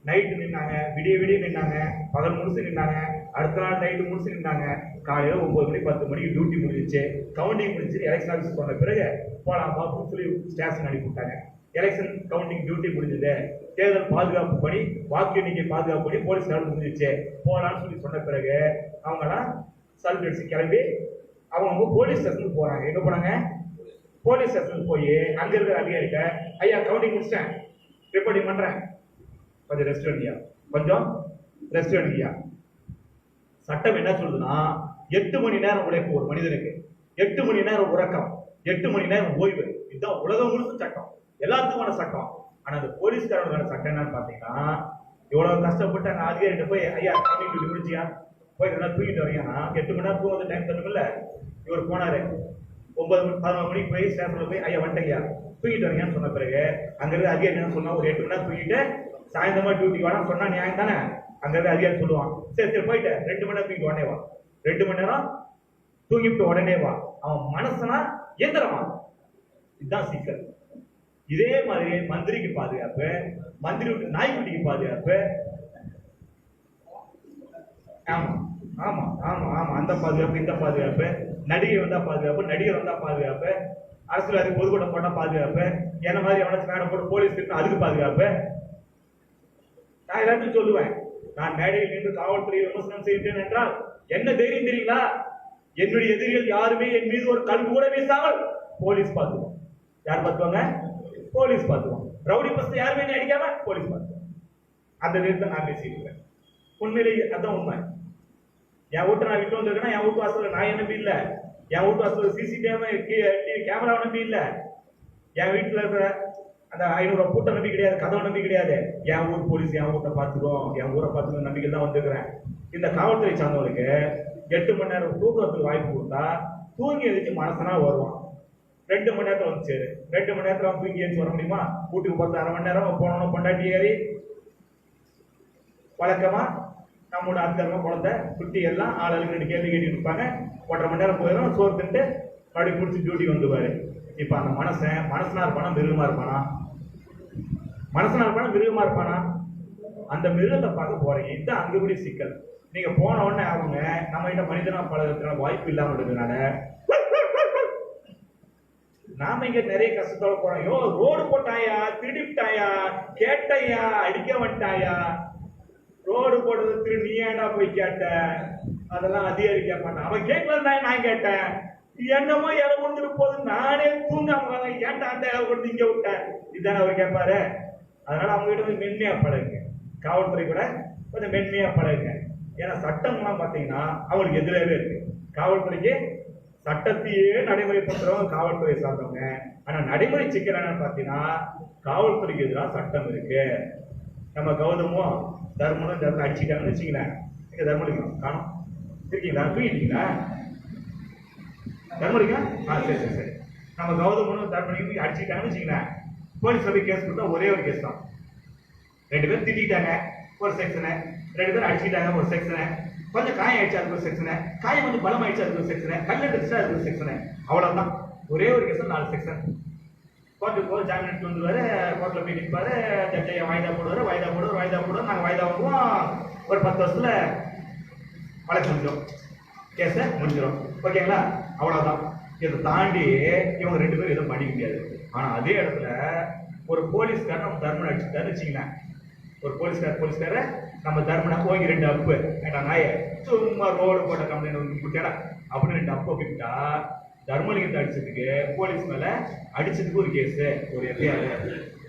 நைட்டு நின்னாங்க, விடிய நின்னாங்க, பகல் முடிச்சு நின்னாங்க, அடுத்த நாள் நைட்டு முடிச்சு நின்னாங்க. காலையில 9 மணி 10 மணிக்கு டியூட்டி முடிஞ்சிச்சு. கவுண்டிங் முடிச்சு எலெக்ஷன் ஆஃபீஸ் போன பிறகு போலாம் பாப்புன்னு சொல்லி ஸ்டேஷன் அனுப்பி விட்டாங்க. எலெக்ஷன் கவுண்டிங் டியூட்டி முடிஞ்சது. தேர்தல் பாதுகாப்பு பணி, வாக்கு எண்ணிக்கை பாதுகாப்பு பணி போலீஸ்காரர் முடிஞ்சிச்சு. போலான்னு சொல்லி சொன்ன பிறகு அவங்கலாம் சல்ட் அடிச்சு கிளம்பி அவங்க போலீஸ் ஸ்டேஷனுக்கு போறாங்க. எங்க போனாங்க? போலீஸ் ஸ்டேஷனுக்கு போய் அங்க இருக்கிற அதிகாரிகிட்ட, ஐயா கவுண்டிங் முடிச்சிட்டேன், ரிப்போர்ட்டிங் பண்றேன், கொஞ்சம் ரெஸ்ட் எடுங்கயா, கொஞ்சம் ரெஸ்ட் எடுங்கயா. சட்டம் என்ன சொல்லுதுன்னா 8 மணி நேரம் உழைப்பு ஒரு மனிதனுக்கு, 8 மணி நேரம் உறக்கம், 8 மணி நேரம் ஓய்வு. இதுதான் உலகம் முழுக்க சட்டம், எல்லாத்துக்குமான சட்டம். ஆனா அந்த போலீஸ்காரனுக்கான சட்டம் என்னன்னு பாத்தீங்கன்னா, இவ்வளவு கஷ்டப்பட்டு அந்த அதிகாரிகிட்ட போய் ஐயா டியூட்டி முடிச்சியா போய் நல்லா தூங்கிட்டு வரீங்கன்னா 8 மணி நேரம் தூங்க டைம் தரணும்ல. இவர் போனாரு 9-11 மணிக்கு போய் ஸ்டேஷன்ல போய் ஐயா வந்துட்டீங்க தூங்கிட்டு வரீங்கன்னு சொன்ன பிறகு அங்க இருந்து அதிகாரி என்ன சொன்னா, ஒரு 8 மணி நேரம் தூங்கிட்டு சாயந்தரமா டியூட்டிக்கு வேணாம் சொன்னா நியாயம் தானே? அங்க இருந்து அதிகாரி சொல்லுவான், சரி சரி போயிட்டு 2 மணி நேரம் தூங்கிட்டு உடனே வா, 2 மணி நேரம் தூங்கிட்டு உடனே வா. அவன் மனசுனா இயந்திரமா. இதுதான் சிக்கல். இதே மாதிரி மந்திரிக்கு பாதுகாப்பு, மந்திரி விட்டு நாய்க்குட்டிக்கு பாதுகாப்பு. ஆமா ஆமா ஆமா ஆமா அந்த பாதுகாப்பு, இந்த பாதுகாப்பு, நடிகை வந்தா பாதுகாப்பு, நடிகர் வந்தா பாதுகாப்பு, அரசியல்வாதி பொதுக்கூட்டம் போட்டா பாதுகாப்பு, என்ன மாதிரி எவனாச்சும் மேடம் போட்டு போலீஸ் கிட்ட அதுக்கு பாதுகாப்பு. நான் எல்லாத்தையும் சொல்லுவேன், நான் மேடையில் நின்று காவல்துறையை விமர்சனம் செய்தேன் என்றால் என்ன தைரியம் தெரியுங்களா? என்னுடைய எதிரிகள் யாருமே என் மீது ஒரு கல் கூட வீசாமல் போலீஸ் பார்த்துவோம். யார் பார்த்துவாங்க? போலீஸ் பார்த்துவோம். ரவுடி பஸ் யாருமே அடிக்காம போலீஸ் பார்த்துவோம். அந்த நேரத்தை நான் பேசியிருக்கேன். உண்மையிலேயே அதான் உண்மை. என் வீட்டை நான் விட்டு வந்திருக்கேன்னா என் வீட்டு வாசல் நான் நம்பி இல்லை, என் வீட்டு வாசல் சிசிடிவி கேமரா நம்பி இல்லை, என் வீட்டில் இருக்கிற அந்த 500 கூட்ட நம்பி கிடையாது, கதவை நம்பி கிடையாது. என் ஊர் போலீஸ் என் ஊரை பார்த்துக்கும், என் ஊரை பார்த்துக்க நம்பிக்கை தான் வந்துருக்கிறேன். இந்த காவல்துறை சார்ந்தவர்களுக்கு 8 மணி நேரம் தூக்கத்துக்கு வாய்ப்பு கொடுத்தா தூங்கி எதிர்த்து மனசனா வருவான். 2 மணி நேரத்தில் வந்து சரி, 2 மணி நேரத்தில் தூங்கி எழுந்து வர முடியுமா? வீட்டுக்கு 10 மணி நேரம் போனோம் பொண்டாட்டி ஏறி வழக்கமா நம்மளோட அத்தரமா குழந்தை குட்டி எல்லாம் ஆளுக்கு 2 கேள்வி கேட்டு இருப்பாங்க. 1.5 மணி நேரம் போயிடும், சோறு தின்ட்டு மறுபடியும் குடிச்சு டியூட்டி வந்துருவாரு. இப்ப அந்த மனசனா இருப்பானா மிருகமா இருப்பானா? மனசனா இருப்பானா மிருகமா இருப்பானா? அந்த மிருகத்தை பார்க்க போறீங்க. இதுதான் அங்கக்கூடிய சிக்கல். நீங்க போன உடனே அவங்க நம்ம கிட்ட மனிதனா பழகிறதுக்கான வாய்ப்பு இல்லாம இருக்கிறதுனால நாம இங்க நிறைய கஷ்டத்தோட போறோம். யோ ரோடு போட்டாயா, திருடிட்டாயா, கேட்டையா, அடிக்க மாட்டாயா, ரோடு போடுறது திரு நீ ஏண்டா போய் கேட்ட, அதெல்லாம் அதிகாரி கேட்க மாட்டான். அவன் கேட்கல, நான் கேட்டேன். என்னமோ இடம் கொண்டு போது நானே தூங்காம ஏன்டா அந்த இடம் கொண்டு இங்க விட்டேன், இதுதானே அவர் கேட்பாரு. அதனால அவங்க கிட்ட வந்து மென்மையா பழகுங்க. காவல்துறை கூட கொஞ்சம் மென்மையா பழகுங்க. ஏன்னா சட்டம்லாம் பாத்தீங்கன்னா அவங்களுக்கு எதிராகவே இருக்கு. காவல்துறைக்கு சட்டத்தையே நடைமுறைப்படுத்துறவங்க காவல்துறை சார்ந்தவங்க. ஆனா நடைமுறை சிக்கல் என்னன்னு பாத்தீங்கன்னா காவல்துறைக்கு எதிராக சட்டம் இருக்கு. நம்ம கௌதமும் தர்மனும் இந்த இடத்துல அடிச்சுட்டாங்கன்னு வச்சுங்களேன். எங்க தர்மலிங்கம் காணும் இருக்கீங்களா? தூங்கிட்டீங்களா? தர்மலிங்கம் சரி சரி சரி. நம்ம கௌதமும் தர்மலிங்கம் அடிச்சுட்டாங்கன்னு வச்சுங்களேன். போலீஸ் போய் கேஸ் கொடுத்தா ஒரே ஒரு கேஸ் தான். 2 பேர் திட்டாங்க ஒரு செக்ஷனு, 2 பேர் அடிச்சுட்டாங்க ஒரு செக்ஷனு, கொஞ்சம் காயம் ஆயிடுச்சு அதுக்கு ஒரு செக்ஷனு, காயம் கொஞ்சம் பலம் ஆயிடுச்சு அதுக்கு ஒரு செக்ஷனு, கல் அடிச்சா அதுக்கு ஒரு செக்ஷனு. அவ்வளவுதான். ஒரே ஒரு கேஸ் 4 செக்ஷன். கோர்ட்டுக்கு போய் ஜாமீன் எடுத்து வந்துருவாரு, கோர்ட்டில் போய் நிற்பாரு, ஜட்ஜையை வாய்தா போடுவார், நாங்கள் வாய்தா வாங்குவோம். ஒரு 10 வருஷத்துல வழக்கு முடிஞ்சிடும், கேஸை முடிஞ்சிடும். ஓகேங்களா? அவ்வளோதான். இதை தாண்டி இவங்க 2 பேரும் எதுவும் பண்ணிக்க முடியாது. ஆனால் அதே இடத்துல ஒரு போலீஸ்காரன் நம்ம தர்மனை அடிச்சுட்டாருன்னு வச்சுங்களேன். ஒரு போலீஸ்கார நம்ம தர்மனை போய் 2 அப்பு ஏடா நாய சும்மா ரோடு போட்ட கம்ப்ளைண்ட் கொடுத்தேடா அப்படின்னு 2 அப்பு விட்டா தர்மலிங்கத்தை அடிச்சதுக்கு போலீஸ் மேல அடிச்சதுக்கு ஒரு கேஸ், ஒரு எஃப்ஐஆர்,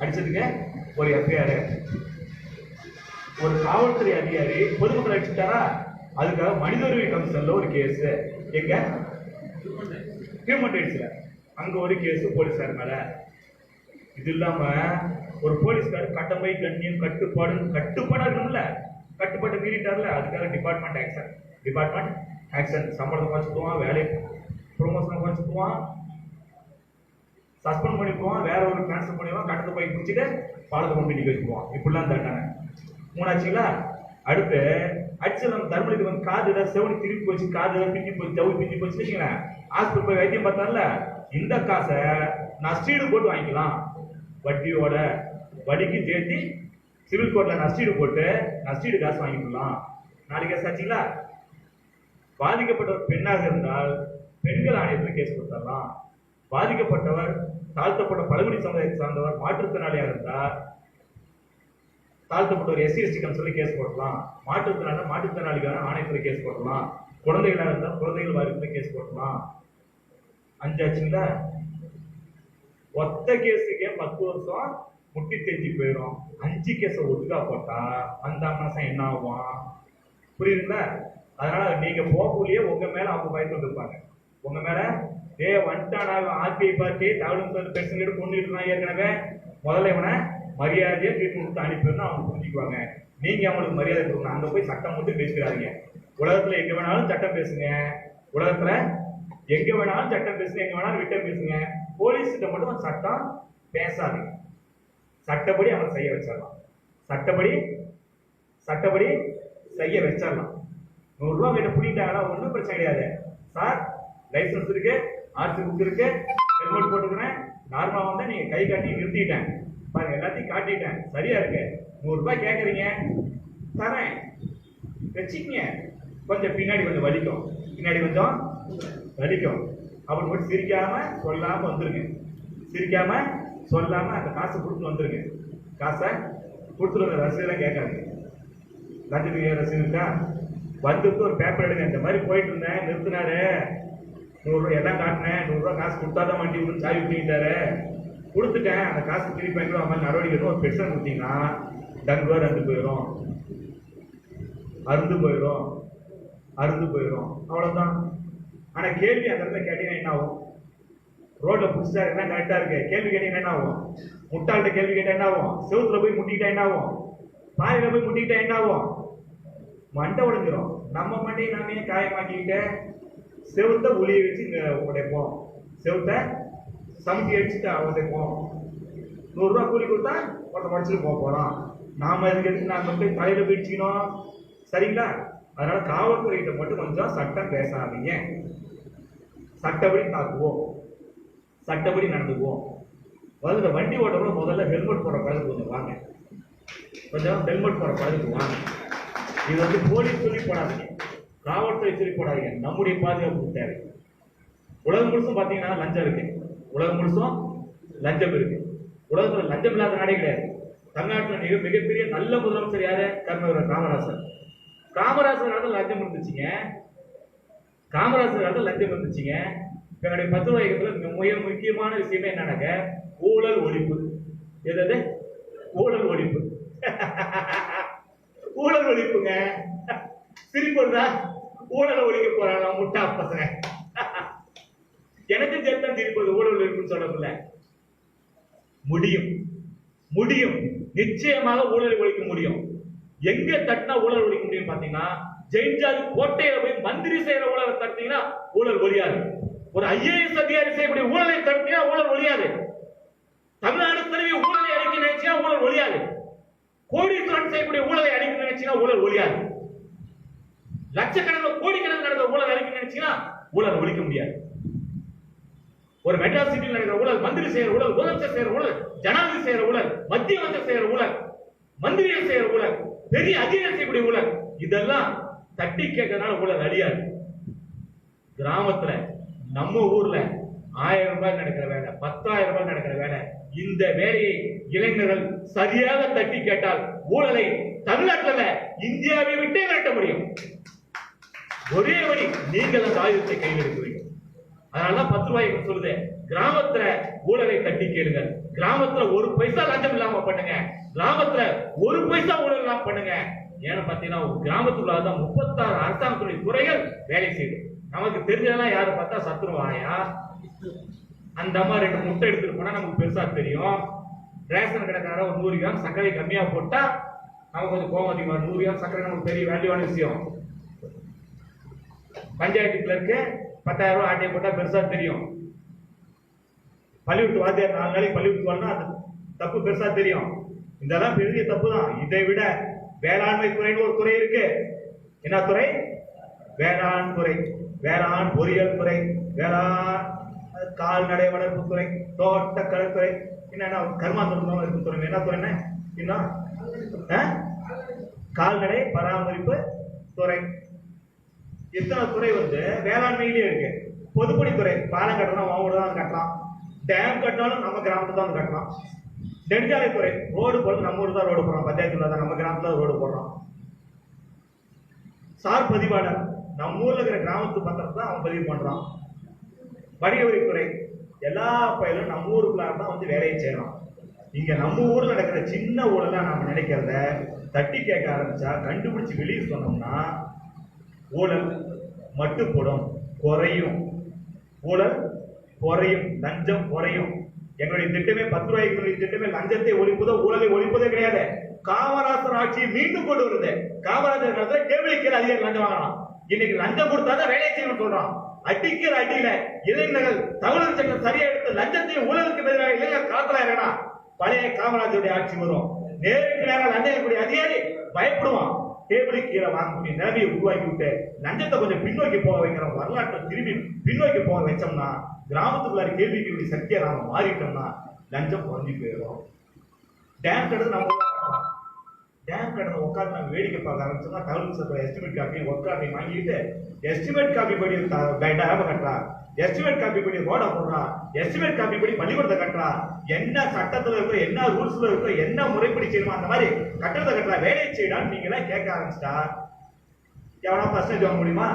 அடிச்சதுக்கு ஒரு எஃப்ஐஆர். ஒரு காவல்துறை அதிகாரி பொதுமக்கள் அடிச்சுட்டாரா, அதுக்காக மனித உரிமை கமிஷன்ல ஒரு கேஸ், எங்க ஹியூமன் ரைட்ஸ்ல அங்க ஒரு கேஸ் போலீஸ்கார் மேல. இது இல்லாம ஒரு போலீஸ்கார் கடமை கண்ணியம் கட்டுப்பாடு இருக்கணும்ல, கட்டுப்பாட்டை மீறிட்டார்ல, அதுக்காக டிபார்ட்மெண்ட் ஆக்ஷன் சம்பளத்தை குறைச்சிக்குவான், வேலை ப்ரொமோஷனை குறைச்சிக்குவான், சஸ்பெண்ட் பண்ணிக்குவான், வேற ஒரு டிரான்ஸ்ஃபர் பண்ணிடுவான், கட்டத்தை போய் பிடிச்சிட்டு பாலத்தை கொண்டு நிற்க வச்சுக்குவான். இப்படிலாம் தட்டாங்க. 3 ஆச்சுங்களா? அடுத்து அடிச்சலம் தர்மலிக்கு வந்து காதுல செவனி திருப்பி போச்சு, காதுல பிஞ்சு போச்சு, ஜவு பிஞ்சு போச்சு வச்சுங்களேன். ஹாஸ்பிட்டல் போய் வைத்தியம் பார்த்தால, இந்த காசை நஷ்டீடு போட்டு வாங்கிக்கலாம், வட்டியோட வட்டிக்கு சேர்த்து சிவில் கோர்ட்ல நஷ்டீடு போட்டு நஷ்டீடு காசு வாங்கிக்கலாம். 4 கேஸ் ஆச்சுங்களா? பாதிக்கப்பட்டவர் பெண்ணாக இருந்தால் பெண்கள் ஆணையத்தில் கேஸ் கொடுத்துடலாம். பாதிக்கப்பட்டவர் தாழ்த்தப்பட்ட பழங்குடி சமுதாயத்தை சார்ந்தவர் மாற்றுத்திறனாளியாக இருந்தால் தாழ்த்தப்பட்ட ஒரு SC/ST கமிஷன்ல கேஸ் போடலாம். மாற்றுத்திறனாளிக்கான ஆணையத்துல கேஸ் போடலாம். குழந்தைகளாக இருந்தால் குழந்தைகள் வாரியத்துல கேஸ் போடலாம். 5 ஆச்சுங்களா? ஒத்த கேஸுக்கே 10 வருஷம் முட்டி தெரிஞ்சு போயிடும். 5 கேஸை ஒட்டுக்கா போட்டா அந்த மாசம் என்ன ஆகும் புரியுதுங்களா? அதனால நீங்க போகக்குள்ளேயே உங்க மேல அவங்க பயந்து இருப்பாங்க. உங்க மேல வந்துட்டானா ஆர்பிஐ பார்ட்டி தகவல் பிரச்சனை கொண்டுட்டு இருந்தான் ஏற்கனவே, முதல்ல இவனை மரியாதையை ட்ரீட்மெண்ட் கொடுத்து அனுப்பிடுன்னு அவங்க புரிஞ்சுக்குவாங்க. நீங்க அவங்களுக்கு மரியாதை கொடுக்கணும். அங்க போய் சட்டம் மட்டும் பேசுகிறாங்க. உலகத்துல எங்க வேணாலும் சட்டம் பேசுங்க, உலகத்துல எங்க வேணாலும் சட்டம் பேசுங்க, எங்க வேணாலும் விட்டம் பேசுங்க. போலீஸ் கிட்ட மட்டும் சட்டம் பேசாதீங்க. சட்டப்படி அவனை செய்ய வச்சிடலாம். சட்டப்படி செய்ய வச்சிடலாம். 100 ரூபா கிட்ட பிடிட்டாங்கன்னா ஒன்றும் பிரச்சனை கிடையாது. சார் லைசன்ஸ் இருக்கு, ஆர்சி புக் இருக்கு, ஹெல்மெட் போட்டுக்கிறேன், நார்மலா வந்து நீங்க கை காட்டி நிறுத்திட்டேன் பாருங்க, எல்லாத்தையும் காட்டிட்டேன், சரியா இருக்கு. 100 ரூபாய் கேட்கறீங்க, தரேன் வச்சுக்கங்க. கொஞ்சம் பின்னாடி கொஞ்சம் வலிக்கும், அப்படி மட்டும் சிரிக்காம சொல்லாம வந்துருங்க. அந்த காசை கொடுத்து வந்துருங்க. காசை கொடுத்துருங்க. ரசீதெல்லாம் கேட்காதீங்க. லஞ்சத்துக்கு ரசீது இருக்கா? வந்துட்டு ஒரு பேப்பர் எடுங்க. இந்த மாதிரி போயிட்டு இருந்தேன், நிறுத்தினாரு, 100 ரூபாய் எல்லாம் காட்டினேன், 100 ரூபாய் காசு கொடுத்தாதான் வண்டி விட்டு சாவி விட்டுக்கிட்டாரு, கொடுத்துட்டேன், அந்த காசு திருப்பி வாங்கிடும். மாதிரி நடவடிக்கை ஒரு பெருசாக கொடுத்தீங்கன்னா டங்குவா அறுந்து போயிடும். அவ்வளவுதான். ஆனா கேள்வி அந்த இடத்துல கேட்டீங்கன்னா என்ன ஆகும்? ரோட்ல புடிச்சா எல்லாம் கரெக்டா இருக்கு, கேள்வி கேட்டீங்கன்னா என்ன ஆகும்? முட்டாள்கிட்ட கேள்வி கேட்டா என்ன ஆகும்? செவுத்துல போய் முட்டிக்கிட்டா என்ன ஆகும்? பாயில போய் முட்டிக்கிட்டா என்ன ஆகும்? மண்டை உடைஞ்சிரும். நம்ம மண்டையை நாமே காயமாக்கிக்கிட்ட செவுத்த ஒளிய வச்சு உடைப்போம், செவுத்த சமுத்தி அடிச்சுட்டு உடைப்போம். 100 ரூபாய் கூலி கொடுத்தா ஒருத்த உடைச்சிட்டு போறோம். நாம இதுக்கு நாம போய் தலையில பிடிச்சிக்கணும், சரிங்களா? அதனால காவல்துறைகிட்ட மட்டும் கொஞ்சம் சட்டம் பேசாதீங்க. சட்டப்படி தாக்குவோம், சட்டப்படி நடந்துக்குவோம். முதல்ல வண்டி ஓட்டணும், முதல்ல ஹெல்மெட் போற பழகு கொஞ்சம் வாங்க, ஹெல்மெட் போற பழகு வாங்க. இது வந்து போலீஸ் சொல்லி போடாதீங்க, காவல்துறை சொல்லி போடாதீங்க, நம்முடைய பாதுகாப்பு தேவை. உலகம் முழுசும் பாத்தீங்கன்னா லஞ்சம் இருக்கு, லஞ்சம் இருக்கு. உலகத்துல லஞ்சம் இல்லாத நாடே கிடையாது. தமிழ்நாட்டில் மிகப்பெரிய நல்ல முதலமைச்சர் யாரு? கர்மவீரர் காமராசர். காமராசர் காலத்தில் லஞ்சம் இருந்துச்சுங்க. என்னுடைய 10 ரூபாய் இயக்கத்துல மிக முக்கியமான விஷயமே என்னன்னாக்க ஊழல் ஒழிப்பு. எது? ஊழல் ஒழிப்பு. ஊழல் ஒழிப்புங்க. சிரிப்புதா? ஊழல் ஒழிக்க போறாங்க முட்டா பசங்க. எனக்கு சேர்த்தான் சிரிப்பு. ஊழல் ஒழிப்புன்னு சொல்லக்குள்ள முடியும், நிச்சயமாக ஊழலை ஒழிக்க முடியும். எங்க தட்டினா ஊழல் ஒழிக்க முடியும் பாத்தீங்கன்னா, ஜெயிஞ்சாது கோட்டையில போய் மந்திரி செய்யற ஊழலை தடுத்தீங்கன்னா ஊழல் ஒழியாது. ஒரு IAS அதிகாரி செய்யக்கூடிய ஊழலை தடுத்தீங்கன்னா ஊழல் ஒழியாது. தமிழ்நாடு தழுவி ஊழலை அழிக்க நினைச்சா ஊழல் ஒழியாது. கோடீஸ்வரன் செய்யக்கூடிய ஊழலை அழிக்க நினைச்சீங்கன்னா ஊழல் ஒழியாது. லட்சக்கணக்கில் கோடிக்கணக்கில் நடந்த ஊழல் அழிக்க நினைச்சீங்கன்னா ஊழல் ஒழிக்க முடியாது. ஒரு மெட்ராஸ் சிட்டியில் நடக்கிற ஊழல், மந்திரி செய்யற ஊழல், முதலமைச்சர் செய்யற ஊழல், ஜனாதிபதி செய்யற ஊழல், மத்திய அமைச்சர் செய்யற ஊழல், மந்திரிகள் செய்யற ஊழல், பெரிய அதிகாரி செய்யக்கூடிய ஊழல், இதெல்லாம் தட்டி கேட்கறதுனால ஊழல் அழியாது. கிராமத்துல நம்ம ஊர்ல 1000 ரூபாய் நடக்கிற வேலை, 10,000 ரூபாய் நடக்கிற வேலை, இந்த வேலையை இளைஞர்கள் சரியாக தட்டி கேட்டால் ஊழலை தமிழ்நாட்டில் இந்தியாவை விட்டே விரட்ட முடியும். ஒரே வழி, நீங்கள் அந்த ஆயுதத்தை கையில் எடுக்கிறீங்க. அதனாலதான் 10 ரூபாய்க்கு சொல்லுது, கிராமத்துல ஊழலை தட்டி கேளுங்க. கிராமத்துல 1 பைசா லஞ்சம் இல்லாம பண்ணுங்க, கிராமத்துல 1 பைசா ஊழல் இல்லாம பண்ணுங்க. ஏன்னு பாத்தீங்கன்னா கிராமத்துல 36 அரசாங்கத்துடைய துறைகள் வேலை செய்யுது. நமக்கு தெரிஞ்சதெல்லாம் யாரு பார்த்தா சத்துருவாயா, அந்த அம்மா 2 முட்டை எடுத்துட்டு போனா நமக்கு பெருசா தெரியும். ரேஷன் கடைக்கார ஒரு 100 கிராம் சர்க்கரை கம்மியா போட்டா நமக்கு கொஞ்சம் கோவம் அதிகமா. 100 கிராம் சர்க்கரை நமக்கு பெரிய வேல்யூவான விஷயம். பஞ்சாயத்து கிளர்க்கு 10,000 ரூபாய் ஆட்டையை போட்டா பெருசா தெரியும். பள்ளிவிட்டு வாத்தியார் 4 நாளைக்கு பள்ளிவிட்டு வரணும், அது தப்பு பெருசா தெரியும். இதெல்லாம் பெரிய தப்பு தான். இதை விட வேளாண்மை துறைன்னு ஒரு துறை இருக்கு. என்ன துறை? வேளாண் துறை, வேளாண் பொறியியல் துறை, வேளாண் கால்நடை வளர்ப்பு துறை, தோட்டக்கலைத்துறை, என்ன கர்மாந்துறை துறை. என்ன துறை? இன்னும் கால்நடை பராமரிப்பு துறை. இத்தனை துறை வந்து வேளாண்மையிலேயே இருக்கு. பொதுப்பணித்துறை, பாலம் கட்டணும் அவங்க தான் கட்டலாம், டேம் கட்டினாலும் நம்ம கிராமத்துல தான் கட்டலாம். நெடுஞ்சாலைத்துறை, ரோடு போறது நம்ம ஊர் தான் ரோடு போடுறோம், பஞ்சாயத்துல தான் நம்ம கிராமத்துல ரோடு போடுறோம். சார் பதிவாளர், நம்ம ஊர்ல இருக்கிற கிராமத்து பத்திரத்தை தான் அவன் பதிவு பண்றான். வணிக வரித்துறை, எல்லா பயிலும் நம்ம ஊருக்குள்ளார தான் வந்து வேலையை செய்யலாம். இங்க நம்ம ஊர்ல நடக்கிற சின்ன ஊழலா நாம நினைக்கிறத தட்டி கேட்க ஆரம்பிச்சா, கண்டுபிடிச்சு வெளியே சொன்னோம்னா ஊழல் மட்டுப்படும், குறையும். ஊழல் குறையும், லஞ்சம் குறையும். எங்களுடைய திட்டமே 10 ரூபாய்க்கு திட்டமே லஞ்சத்தை ஒழிப்பதோ ஊழலை ஒழிப்பதோ கிடையாது. காமராசர் ஆட்சியை மீண்டும் கொண்டு வருது. காமராஜர் காலத்துல டேபிள் கீழே அதிகாரி லஞ்சம் வாங்கலாம். இன்னைக்கு லஞ்சம் கொடுத்தாதான் வேலை செய்யணும் சொல்றோம். அடிக்கிற அடியில இளைஞர்கள் தகவல் சட்டம் சரியா எடுத்து லஞ்சத்தையும் ஊழலுக்கு எதிராக இளைஞர் காத்தலாயிரா பழைய காமராஜருடைய ஆட்சி வரும். நேருக்கு நேரம் லஞ்சம் இருக்கக்கூடிய அதிகாரி பயப்படுவான். டேபிளுக்கு கீழே வாங்கக்கூடிய நிலைமையை உருவாக்கி விட்டு லஞ்சத்தை கொஞ்சம் பின்னோக்கி போக வைக்கிறோம். வரலாற்றை திரும்பி பின்னோக்கி போக வச்சோம்னா, கிராமத்துக்குள்ள கேள்விக்குரிய சக்தியை நாம மாறிட்டோம்னா லஞ்சம் குறைஞ்சி போயிடும். டேம் கடந்து நம்ம டேம் கடந்து உட்காந்து நாங்கள் வேடிக்கை பார்க்க ஆரம்பிச்சோம்னா, தகவல் சட்ட எஸ்டிமேட் காப்பி ஒர்க்காப்பி வாங்கிட்டு எஸ்டிமேட் காப்பி படி டேம கட்டுறா, எஸ்டிமேட் காப்பி படி ரோட போடுறா, எஸ்டிமேட் காப்பி படி பள்ளிக்கூடத்தை கட்டுறா, என்ன சட்டத்துல இருக்கோ என்ன ரூல்ஸ்ல இருக்கோ என்ன முறைப்படி செய்யணுமோ அந்த மாதிரி கட்டடத்தை கட்டுறா, வேலையை செய்யலான்னு நீங்க எல்லாம் கேட்க ஆரம்பிச்சிட்டா எவனா பர்சன்டேஜ் வாங்க முடியுமா?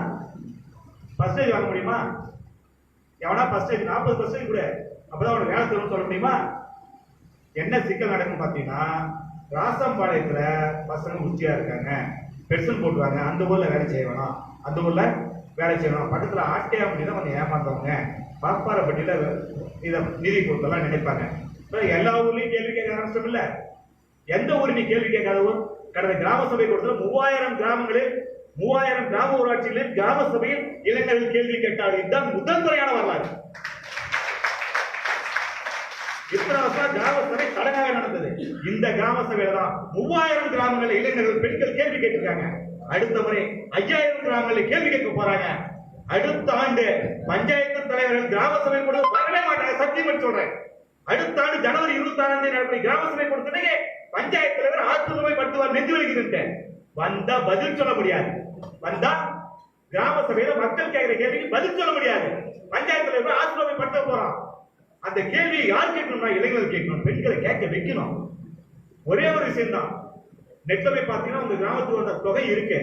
பர்சன்டேஜ் வாங்க முடியுமா? எவனா பர்சன்டேஜ் 40% கூட அப்பதான் அவனுக்கு வேலை தரும்னு சொல்ல முடியுமா? என்ன சிக்கல் நடக்கும் பாத்தீங்கன்னா, ராசம்பாளையத்துல பசங்க உச்சியா இருக்காங்க, பெர்சன் போட்டுவாங்க, அந்த ஊர்ல வேலை செய்ய வேணாம், அந்த ஊர்ல வேலை செய்யணும். பக்கத்துல ஆட்டையாம்பட்டியில கொஞ்சம் ஏமாந்தவங்க பாப்பாரப்பட்டியில இதை நிதி கொடுத்தலாம் நினைப்பாங்க. எல்லா ஊர்லயும் கேள்வி கேட்க ஆரம்பிச்சோம் இல்ல. எந்த ஊர் நீ கேள்வி கேட்காத ஊர்? கடந்த கிராம சபை கொடுத்தது 3000 கிராமங்களில் 3000 கிராம ஊராட்சிகளில் கிராம சபையில் இளைஞர்கள் கேள்வி கேட்டார்கள். இதுதான் முதல் முறையான வரலாறு. இத்தனை வருஷம் கிராம சபை கடனாக நடந்தது. இந்த கிராம சபையில தான் 3000 கிராமங்களில் இளைஞர்கள் பெண்கள் கேள்வி கேட்டிருக்காங்க. அடுத்த முறை 5000 கிராமங்களில் கேள்வி கேட்க போறாங்க. அடுத்த ஆண்டு பஞ்சாயத்து தலைவர்கள் கிராம சபை கூட வரவே மாட்டாங்க, சத்தியம் சொல்றேன். அடுத்த ஆண்டு ஜனவரி 26ஆம் தேதி நடக்கிற கிராம சபை கொடுத்தனே பஞ்சாயத்து தலைவர் ஆஸ்பத்திரி போய் படுத்துவார், நெஞ்சு வலிக்குது. வந்தா பதில் சொல்ல முடியாது. வந்தா கிராம சபையில மக்கள் கேட்கிற கேள்விக்கு பதில் சொல்ல முடியாது. பஞ்சாயத்து தலைவர் ஆஸ்பத்திரி போய் படுத்த போறான். அந்த கேள்வியை யார் கேட்கணும்னா இளைஞர்கள் கேட்கணும், பெண்களை கேட்க வைக்கணும். ஒரே ஒரு விஷயம் தான். நெட்ல போய் பாத்தீங்கன்னா உங்க கிராமத்தோட தொகை இருக்கு,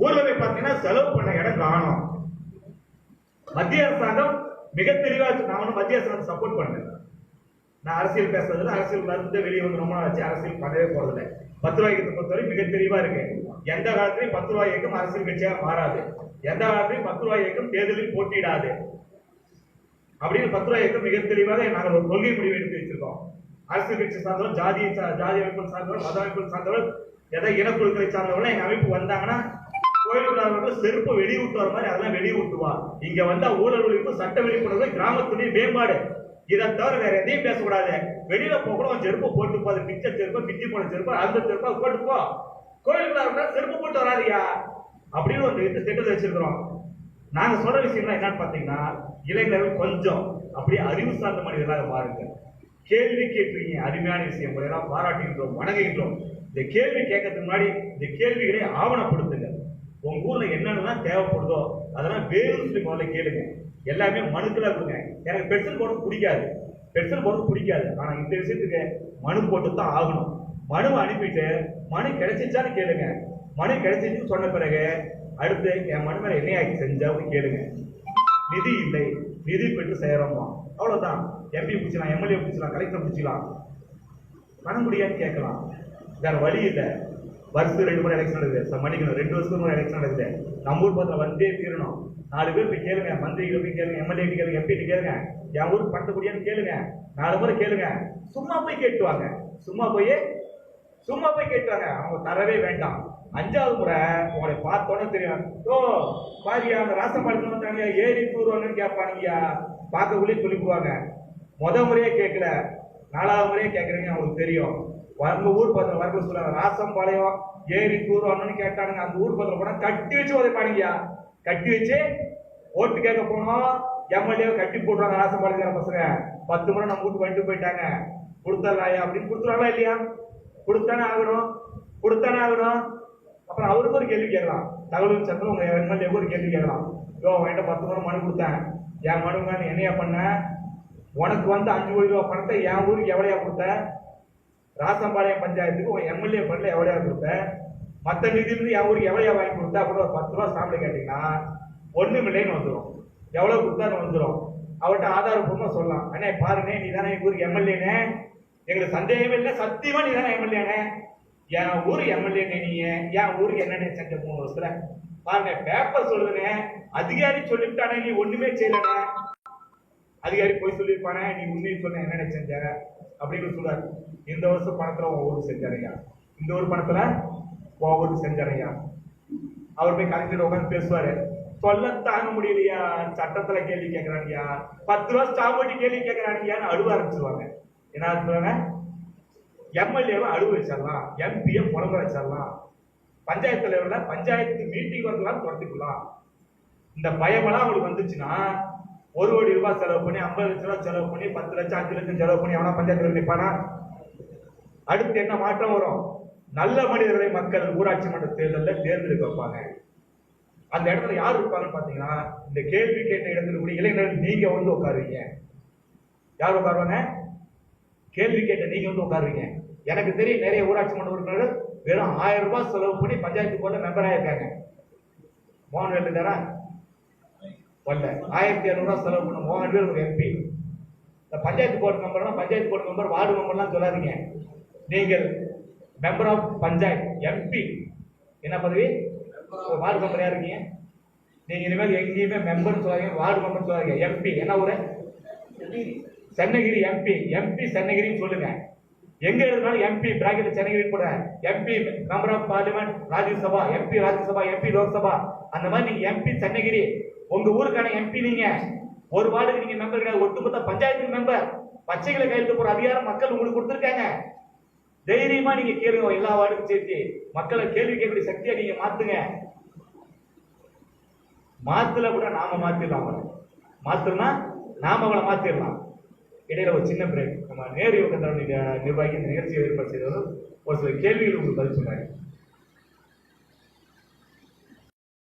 ஊர்ல போய் பாத்தீங்கன்னா செலவு பண்ண இடம் காணும். மத்திய அரசாங்கம் மிக தெளிவா, நான் மத்திய அரசாங்கம் சப்போர்ட் பண்ணேன். நான் அரசியல் பேசுறதுல அரசியல் மருந்து வெளியே வந்து ரொம்ப நாள் ஆச்சு, அரசியல் பண்ணவே போறதில்லை. 10 ரூபாய்க்கு பொறுத்தவரை மிக தெளிவா இருக்கு. எந்த காலத்திலையும் 10 ரூபாய் இயக்கம் அரசியல் கட்சியாக மாறாது. எந்த காலத்திலையும் 10 ரூபாய் இயக்கம் தேர்தலில் போட்டியிடாது அப்படின்னு 10 ரூபாய் இயக்கம் மிக தெளிவாக நாங்கள் ஒரு கொள்கை முடிவு எடுத்து வச்சிருக்கோம். அரசியல் கட்சி சார்ந்தவர், ஜாதி அமைப்பு சார்ந்தவர், மத அமைப்பு சார்ந்தவர், எதை இனக்குழுக்களை சார்ந்தவர்கள் எங்க அமைப்பு வந்தாங்கன்னா கோயிலுக்கு செருப்பு வெளியே விட்டு வர மாதிரி அதெல்லாம் வெளியே விட்டுவா. இங்க வந்தா ஊழல் ஒழிப்பு, சட்ட விழிப்புணர்வு, கிராமத்துடைய மேம்பாடு, இதை தவிர வேற எதையும் பேசக்கூடாது. வெளியில போக செருப்பு போட்டு போ, பிச்சை செருப்பு, பிச்சி போன செருப்பு, அந்த செருப்பா போட்டு போ, கோயிலுக்கு செருப்பு போட்டு வராதியா அப்படின்னு ஒரு திட்டத்தை வச்சிருக்கிறோம். நாங்க சொல்ற விஷயம் என்னன்னு பாத்தீங்கன்னா, இளைஞர்கள் கொஞ்சம் அப்படியே அறிவு சார்ந்த மனிதர்களாக பாருங்க. கேள்வி கேட்பீங்க, அருமையான விஷயம், எல்லாம் பாராட்டுகின்றோம், வணங்குகின்றோம். இந்த கேள்வி கேட்கறதுக்கு முன்னாடி இந்த கேள்விகளை ஆவணப்படுத்துங்க. உங்க ஊர்ல என்னென்னலாம் தேவைப்படுதோ அதெல்லாம் வேணும்னு சொல்லி முதல்ல கேளுங்க. எல்லாமே மனுக்களா கொடுங்க. எனக்கு பெட்ரோல் போடுறது பிடிக்காது, பெட்ரோல் போடுறது பிடிக்காது, ஆனா இந்த விஷயத்துக்கு மனு போட்டு தான் ஆகணும். மனுவை அனுப்பிட்டு மனு கிடைச்சிச்சான்னு கேளுங்க. மனு கிடைச்சிச்சுன்னு சொன்ன பிறகு அடுத்து என் மனு மேல என்னையாக்கி செஞ்சாவும் கேளுங்க. நிதி இல்லை, நிதி பெற்று செய்யறோமா, அவ்வளவுதான். எம்பி பிடிச்சலாம், எம்எல்ஏ பிடிச்சலாம், கலெக்டர் பிடிச்சலாம், பணம் முடியான்னு கேட்கலாம். வேற வழி இல்லை. வருஷம் 2 முறை எலெக்ஷன் நடக்குது, மன்னிக்கணும் 2 வருஷத்துக்கு முறை எலெக்ஷன் நடக்குது. நம்ம ஊர் பத்திரம் வந்தே தீரணும். 4 பேர் போய் கேளுங்க, மந்திரிகள் போய் கேளுங்க, எம்எல்ஏ கேளுங்க, எம்பி கேளுங்க, என் ஊருக்கு பணத்தை முடியான்னு கேளுங்க. 4 முறை கேளுங்க. சும்மா போய் கேட்டுவாங்க, சும்மா போய் கேட்டுவாங்க. அவங்க தரவே வேண்டாம். 5வது முறை உங்களை பார்த்தோன்னே தெரியும். ஓ பாரியா, அந்த ராசப்பாளையத்துல வந்தாங்க, ஏறி தூர்வாங்கன்னு கேட்பானுங்கயா, பார்க்கக்குள்ளே சொல்லிக்குவாங்க. முறையே கேட்கல, 4வது முறையே கேட்கறீங்க, அவங்களுக்கு தெரியும். உங்க ஊர் பத்திரம் வரல சொல்லுவாங்க, ராசம்பாளையம் ஏறி தூர்வாங்கன்னு கேட்டானுங்க. அந்த ஊர் பத்திரம் போனா கட்டி வச்சு உதைப்பானுங்கயா, கட்டி வச்சு ஓட்டு கேட்க போனோம். எம்எல்ஏ கட்டி போட்டுருவாங்க. ராசம்பாளையம் பசங்க 10 முறை நம்ம வீட்டுக்கு வந்துட்டு போயிட்டாங்க, கொடுத்துடலாயா அப்படின்னு கொடுத்துருவாங்களா இல்லையா? கொடுத்தானே ஆகணும். அப்புறம் அவருக்கு ஒரு கேள்வி கேட்கலாம். தகவல் சட்டம் உங்க எம்எல்ஏ ஒரு கேள்வி கேட்கலாம். என்கிட்ட 10 முறை மனு கொடுத்தேன், என் மனு என்னையா பண்ண, உனக்கு வந்து 5 கோடி ரூபாய் பணத்தை என் ஊருக்கு எவ்வளையா கொடுத்த, ராசம்பாளையம் பஞ்சாயத்துக்கு உன் எம்எல்ஏ பண்ணல எவ்வளையா கொடுத்த, மற்ற நிதியிலிருந்து என் ஊருக்கு எவ்வளையா வாங்கி கொடுத்தா கூட ஒரு 10 ரூபா சாப்பிட கேட்டீங்கன்னா 1 மில்லியன் வந்துடும். எவ்வளவு கொடுத்தான்னு வந்துடும். அவர்கிட்ட ஆதாரப்பூர்வமா சொல்லலாம், அண்ணே பாருங்க, நீ தானே எங்க ஊருக்கு எம்எல்ஏனே, எங்களுக்கு சந்தேகமே இல்லை, சத்தியமா நீ தானே எம்எல்ஏனே. என் ஊர் எம்எல்ஏ நீ, என் ஊருக்கு என்னென்ன செஞ்ச 3 வருஷத்துல பாருங்க. பேப்பர் சொல்லுதுனே, அதிகாரி சொல்லிவிட்டானே நீ ஒண்ணுமே செய்யலனே. அதிகாரி போய் சொல்லியிருப்பானே, நீ உண்மையை சொன்ன என்னென்ன செஞ்ச அப்படின்னு சொல்றாரு. இந்த வருஷம் பணத்துல ஒவ்வொரு செஞ்சாரையா, இந்த ஒரு பணத்துல ஒவ்வொரு செஞ்சாரையா. அவர் போய் கலெக்டர் உட்காந்து பேசுவாரு. சொல்ல தாங்க முடியலையா, சட்டத்துல கேள்வி கேட்கிறானியா, 10 ரூபா ஸ்டாப் கேள்வி கேட்கிறானியான்னு அழுவ ஆரம்பிச்சிருவாங்க. என்ன சொல்றாங்க, எம்எல்ஏவை அழுவ வச்சிடலாம், எம்பியை புலம்ப வச்சிடலாம், பஞ்சாயத்து தலைவர்ல பஞ்சாயத்து மீட்டிங் வரலாம் தொடர்ந்துக்கலாம். இந்த பயமெல்லாம் அவங்களுக்கு வந்துச்சுன்னா 1 கோடி ரூபாய் செலவு பண்ணி 50 லட்சம் ரூபாய் செலவு பண்ணி 10 லட்சம் 5 லட்சம் செலவு பண்ணி எவனா பஞ்சாயத்துல நிற்பானா? அடுத்து என்ன மாற்றம் வரும்? நல்ல மனிதர்களை மக்கள் ஊராட்சி மன்ற தேர்தலில் தேர்ந்தெடுக்க வைப்பாங்க. அந்த இடத்துல யார் இருப்பாங்கன்னு பாத்தீங்கன்னா, இந்த கேள்வி கேட்ட இடத்துல கூட இளைஞர்கள் நீங்க வந்து உட்காருவீங்க. யார் உட்காருவாங்க? கேள்வி கேட்ட நீங்க வந்து உட்காருவீங்க. எனக்கு தெரியும் நிறைய ஊராட்சி மன்ற உறுப்பினர்கள் வெறும் 1000 ரூபாய் செலவு பண்ணி பஞ்சாயத்து போர்டுல மெம்பரா இருக்காங்க. மோகன் வேல் தாரா வரல, 1200 ரூபாய் செலவு பண்ண மோகன் வேல் ஒரு எம்பி. இந்த பஞ்சாயத்து போர்டு மெம்பர்னா பஞ்சாயத்து போர்டு மெம்பர், வார்டு மெம்பர்லாம் சொல்லாதீங்க. நீங்கள் மெம்பர் ஆஃப் பஞ்சாயத், எம்பி. என்ன பதவி? வார்டு மெம்பர் யார் இருக்கீங்க நீங்க? இனிமேல் எங்கேயுமே மெம்பர் சொல்லாதீங்க, வார்டு மெம்பர் சொல்லாதீங்க. எம்பி. என்ன ஊரு? சென்னகிரி. எம்பி. எம்பி சென்னகிரின்னு சொல்லுங்க. எங்க இருந்தாலும் எம்பி பிராக்கெட் சென்னகிரி கூட. MP member of parliament Rajya Sabha, MP Rajya Sabha, MP Lok Sabha, அந்த மாதிரி நீங்க எம்பி சென்னகிரி. உங்க ஊருக்கான எம்பி நீங்க. ஒரு வார்டுக்கு நீங்க மெம்பர் கிடையாது, ஒட்டுமொத்த பஞ்சாயத்து மெம்பர். பச்சைகளை கையெழுத்து போற அதிகாரம் மக்கள் உங்களுக்கு கொடுத்திருக்காங்க. தைரியமா நீங்க கேளுங்க, எல்லா வார்டுக்கும் சேர்த்து மக்களை கேள்வி கேட்கக்கூடிய சக்தியை நீங்க மாத்துங்க. மாத்துல கூட நாம மாத்திடலாம், மாத்துனா நாம அவளை மாத்திடலாம். இடையில ஒரு சின்ன பிரேக். நம்ம நேரு யோகா நிர்வாகி இந்த நிகழ்ச்சியை ஏற்பாடு செய்தவர் ஒரு சில கேள்விகள் உங்களுக்கு பதில் சொன்னாங்க.